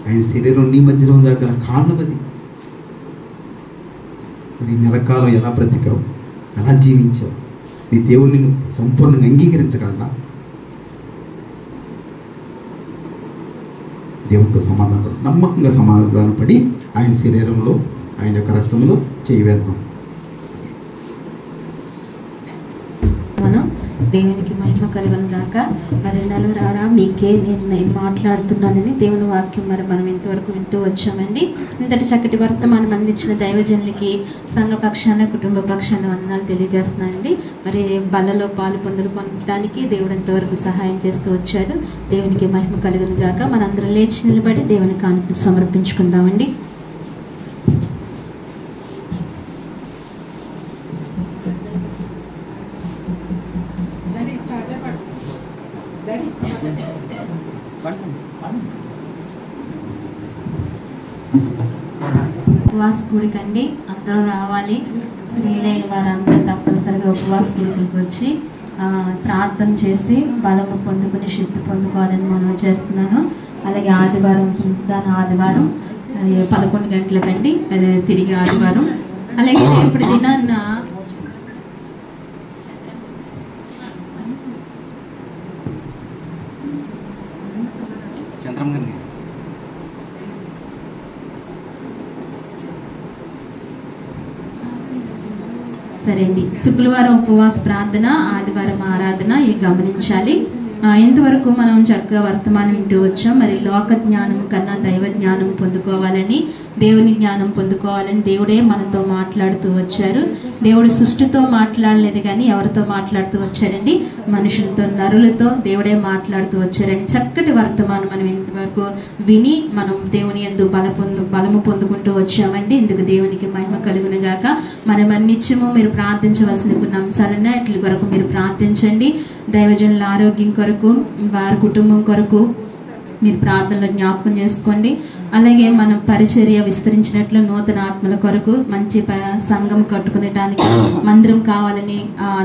ఆయన శరీరం నీ మధ్యలో గల కారణం అది. నీ నెలకాలం ఎలా బ్రతికావు, ఎలా జీవించావు, నీ దేవుడిని సంపూర్ణంగా అంగీకరించగలరా? దేవుడితో సమాధానం నమ్మకంగా సమాధానపడి ఆయన శరీరంలో ఆయన యొక్క రక్తంలో చేయి వేద్దాం. మనం దేవునికి మహిమ కలుగును గాక. మరి నలురారా మీకే నేను మాట్లాడుతున్నానని దేవుని వాక్యం మరి మనం ఇంతవరకు వింటూ వచ్చామండి. ఇంతటి చక్కటి వర్తమానం అందించిన దైవజనులకి సంఘ పక్షాన కుటుంబ పక్షాన వందనాలు తెలియజేస్తున్నానండి. మరి బలలో పాలు పొందడానికి దేవుడు ఎంతవరకు సహాయం చేస్తూ వచ్చాడు. దేవునికి మహిమ కలుగును గాక. మనందరం లేచి నిలబడి దేవుని కానుకలు సమర్పించుకుందామండి. ఉపవాస గుడికండి అందరూ రావాలి. స్త్రీలైన వారందరూ తప్పనిసరిగా ఉపవాస గుడికి వచ్చి ప్రార్థన చేసి బలము పొందుకుని శక్తి పొందుకోవాలని మనం చేస్తున్నాను. అలాగే ఆదివారం ఆదివారం 11 గంటలకండి, అదే తిరిగి ఆదివారం. అలాగే ఇప్పుడు దినాన్న సరే అండి, శుక్రవారం ఉపవాస ప్రార్థన, ఆదివారం ఆరాధన, ఇవి గమనించాలి. ఇంతవరకు మనం చక్కగా వర్తమానం వింటూ వచ్చాం. మరి లోక జ్ఞానం కన్నా దైవ జ్ఞానం పొందుకోవాలని, దేవుని జ్ఞానం పొందుకోవాలని దేవుడే మనతో మాట్లాడుతూ వచ్చారు. దేవుడు సృష్టితో మాట్లాడలేదు కానీ ఎవరితో మాట్లాడుతూ వచ్చారండి? మనుషులతో, నరులతో దేవుడే మాట్లాడుతూ వచ్చారని చక్కటి వర్తమానం మనం ఇంతవరకు విని మనం దేవుని యందు బలము పొందుకుంటూ వచ్చామండి. ఇందుకు దేవునికి మహిమ కలుగును గాక. మనం అన్నిత్యము మీరు ప్రార్థించవలసిన కొన్ని అంశాలున్నాయి. వాటి కొరకు మీరు ప్రార్థించండి. దైవజనుల ఆరోగ్యం కొరకు, వారి కుటుంబం కొరకు మీరు ప్రార్థనలో జ్ఞాపకం చేసుకోండి. అలాగే మనం పరిచర్య విస్తరించినట్లు నూతన ఆత్మల కొరకు, మంచి సంఘం కట్టుకునేటానికి మందిరం కావాలని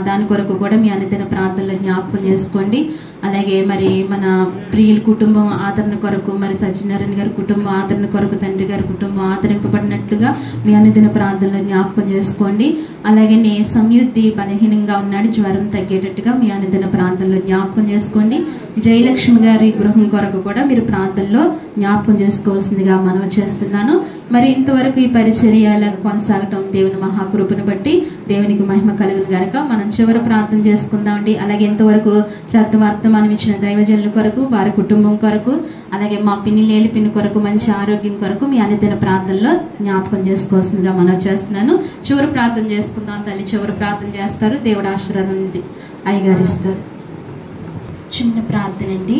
దాని కొరకు కూడా మీ అనుదిన ప్రార్థనలో జ్ఞాపకం చేసుకోండి. అలాగే మరి మన ప్రియుల కుటుంబం ఆదరణ కొరకు, మరి సత్యనారాయణ గారి కుటుంబం ఆదరణ కొరకు, తండ్రి గారి కుటుంబం ఆదరింపబడినట్లుగా మీ అనుదిన ప్రార్థనలో జ్ఞాపకం చేసుకోండి. అలాగే సంయుక్తి బలహీనంగా ఉన్నాడు, జ్వరం తగ్గేటట్టుగా మీ అనుదిన ప్రార్థనలో జ్ఞాపకం చేసుకోండి. జయలక్ష్మి గారి గృహం కొరకు కూడా మీరు ప్రార్థనలో జ్ఞాపకం చేసుకోవాల్సిందిగా మనవి చేస్తున్నాను. మరి ఇంతవరకు ఈ పరిచర్య కొనసాగటం దేవుని మహాకృపను బట్టి దేవునికి మహిమ కలుగును గనక మనం చివరి ప్రార్థన చేసుకుందామండి. అలాగే ఇంతవరకు చక్కటి వర్తమానం ఇచ్చిన దైవజనుల కొరకు, వారి కుటుంబం కొరకు, అలాగే మా లేలి పిన్ని కొరకు, మంచి ఆరోగ్యం కొరకు మీ అనుదిన ప్రార్థనలో జ్ఞాపకం చేసుకోవాల్సిందిగా మనవి చేస్తున్నాను. చివరి ప్రార్థన చేసుకుందాం. తల్లి చివరి ప్రార్థన చేస్తారు. దేవుడు ఆశీర్వాదం అయ్యగారిస్తారు. చిన్న ప్రార్థన అండి.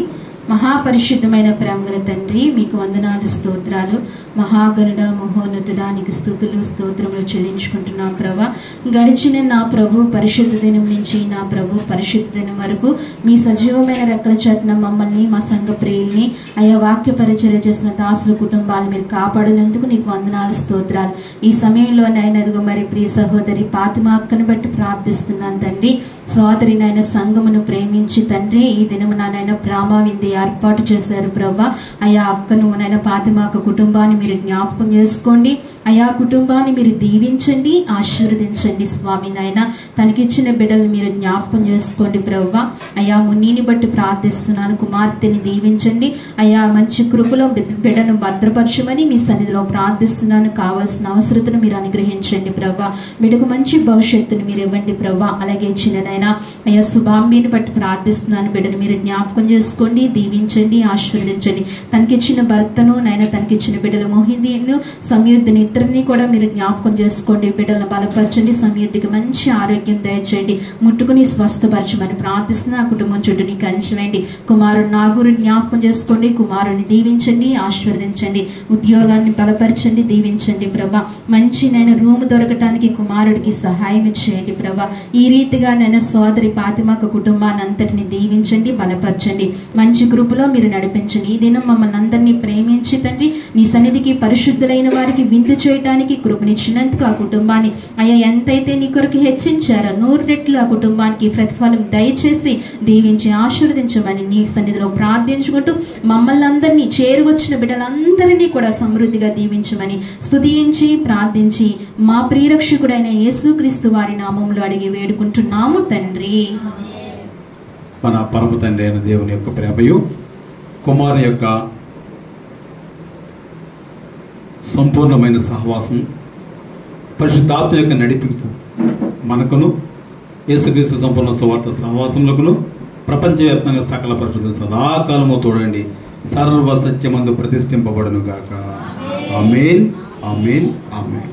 మహాపరిశుద్ధమైన ప్రేమగల తండ్రి, మీకు వందనాలు, స్తోత్రాలు. మహాగణుడ, మహోన్నతుడా, నీకు స్తుతులు స్తోత్రములు చెల్లించుకుంటున్నాం ప్రభా. గడిచిన నా ప్రభు పరిశుద్ధ దినం నుంచి నా ప్రభు పరిశుద్ధ దినం వరకు మీ సజీవమైన రెక్కల చాటున మమ్మల్ని, మా సంఘ ప్రియుల్ని, అయా వాక్య పరిచర్య చేసిన దాసుల కుటుంబాలు మీరు కాపాడినందుకు నీకు వందనాలు, స్తోత్రాలు. ఈ సమయంలో నాయనదిగో మరి ప్రియ సహోదరి ఫాతిమా అక్కను బట్టి ప్రార్థిస్తున్నాను తండ్రి. సోదరి నాయన సంఘమును ప్రేమించి తండ్రి ఈ దినము నాయన ప్రేమవింది ఏర్పాటు చేశారు ప్రభా. అయా అక్కను నాయన ఫాతిమా అక్క కుటుంబాన్ని మీరు జ్ఞాపకం చేసుకోండి. అయా కుటుంబాన్ని మీరు దీవించండి, ఆశీర్వదించండి స్వామి. నాయన తనకిచ్చిన బిడ్డలు మీరు జ్ఞాపకం చేసుకోండి ప్రభా. అయా మున్నీని బట్టి ప్రార్థిస్తున్నాను, కుమార్తెని దీవించండి. అయా మంచి కృపలో బిడ్డను భద్రపరచమని మీ సన్నిధిలో ప్రార్థిస్తున్నాను. కావాల్సిన అవసరతను మీరు అనుగ్రహించండి ప్రభా. బిడ్డకు మంచి భవిష్యత్తును మీరు ఇవ్వండి ప్రభా. అలాగే చిన్న నాయన అయా శుభాంబిని బట్టి ప్రార్థిస్తున్నాను. బిడ్డను మీరు జ్ఞాపకం చేసుకోండి, దీవించండి, ఆశీర్వదించండి. తనకిచ్చిన భర్తను నాయన, తనకిచ్చిన బిడ్డల మోహిదీను, సంయుద్ధిని ఇద్దరిని కూడా మీరు జ్ఞాపకం చేసుకోండి. బిడ్డలను బలపరచండి, సంయుద్ధికి మంచి ఆరోగ్యం దయచేయండి, ముట్టుకుని స్వస్థపరచమని ప్రార్థిస్తున్న ఆ కుటుంబం చుట్టూని కంచివేయండి. కుమారుడు నాగూరు జ్ఞాపకం చేసుకోండి, కుమారుని దీవించండి, ఆశీర్వదించండి. ఉద్యోగాన్ని బలపరచండి, దీవించండి ప్రభా. మంచి నేను రూమ్ దొరకటానికి కుమారుడికి సహాయం చేయండి ప్రభా. ఈ రీతిగా నేను సోదరి ఫాతిమాక కుటుంబాన్ని అంతటిని దీవించండి, బలపరచండి, మంచి కృపలో మీరు నడిపించండి. ఈ దినం మమ్మల్ని అందరినీ ప్రేమించి తండ్రి నీ సన్నిధికి పరిశుద్ధులైన వారికి విందు చేయడానికి కృపనిచ్చినందుకు ఆ కుటుంబాన్ని అయ్యా ఎంతైతే నీ కొరకు హెచ్చించారో 100 రెట్లు ఆ కుటుంబానికి ప్రతిఫలం దయచేసి దీవించి ఆశీర్వదించమని నీ సన్నిధిలో ప్రార్థించుకుంటూ మమ్మల్ని అందరినీ చేరువచ్చిన బిడ్డలందరినీ కూడా సమృద్ధిగా దీవించమని స్తుతించి ప్రార్థించి మా ప్రియరక్షకుడైన యేసుక్రీస్తు వారి నామములో అడిగి వేడుకుంటున్నాము తండ్రి. మన పరమ తండ్రి అయిన దేవుని యొక్క ప్రేమయు, కుమారు యొక్క సంపూర్ణమైన సహవాసం, పరిశుద్ధాత్మ యొక్క నడిపింపు మనకును యేసుక్రీస్తు సంపూర్ణ సువార్త సహవాసములకును ప్రపంచవ్యాప్తంగా సకల పరిశుద్ధులు సదాకాలము తోడండి. సర్వ సత్యమందు ప్రతిష్ఠింపబడును గాక. ఆమేన్, ఆమేన్, ఆమేన్.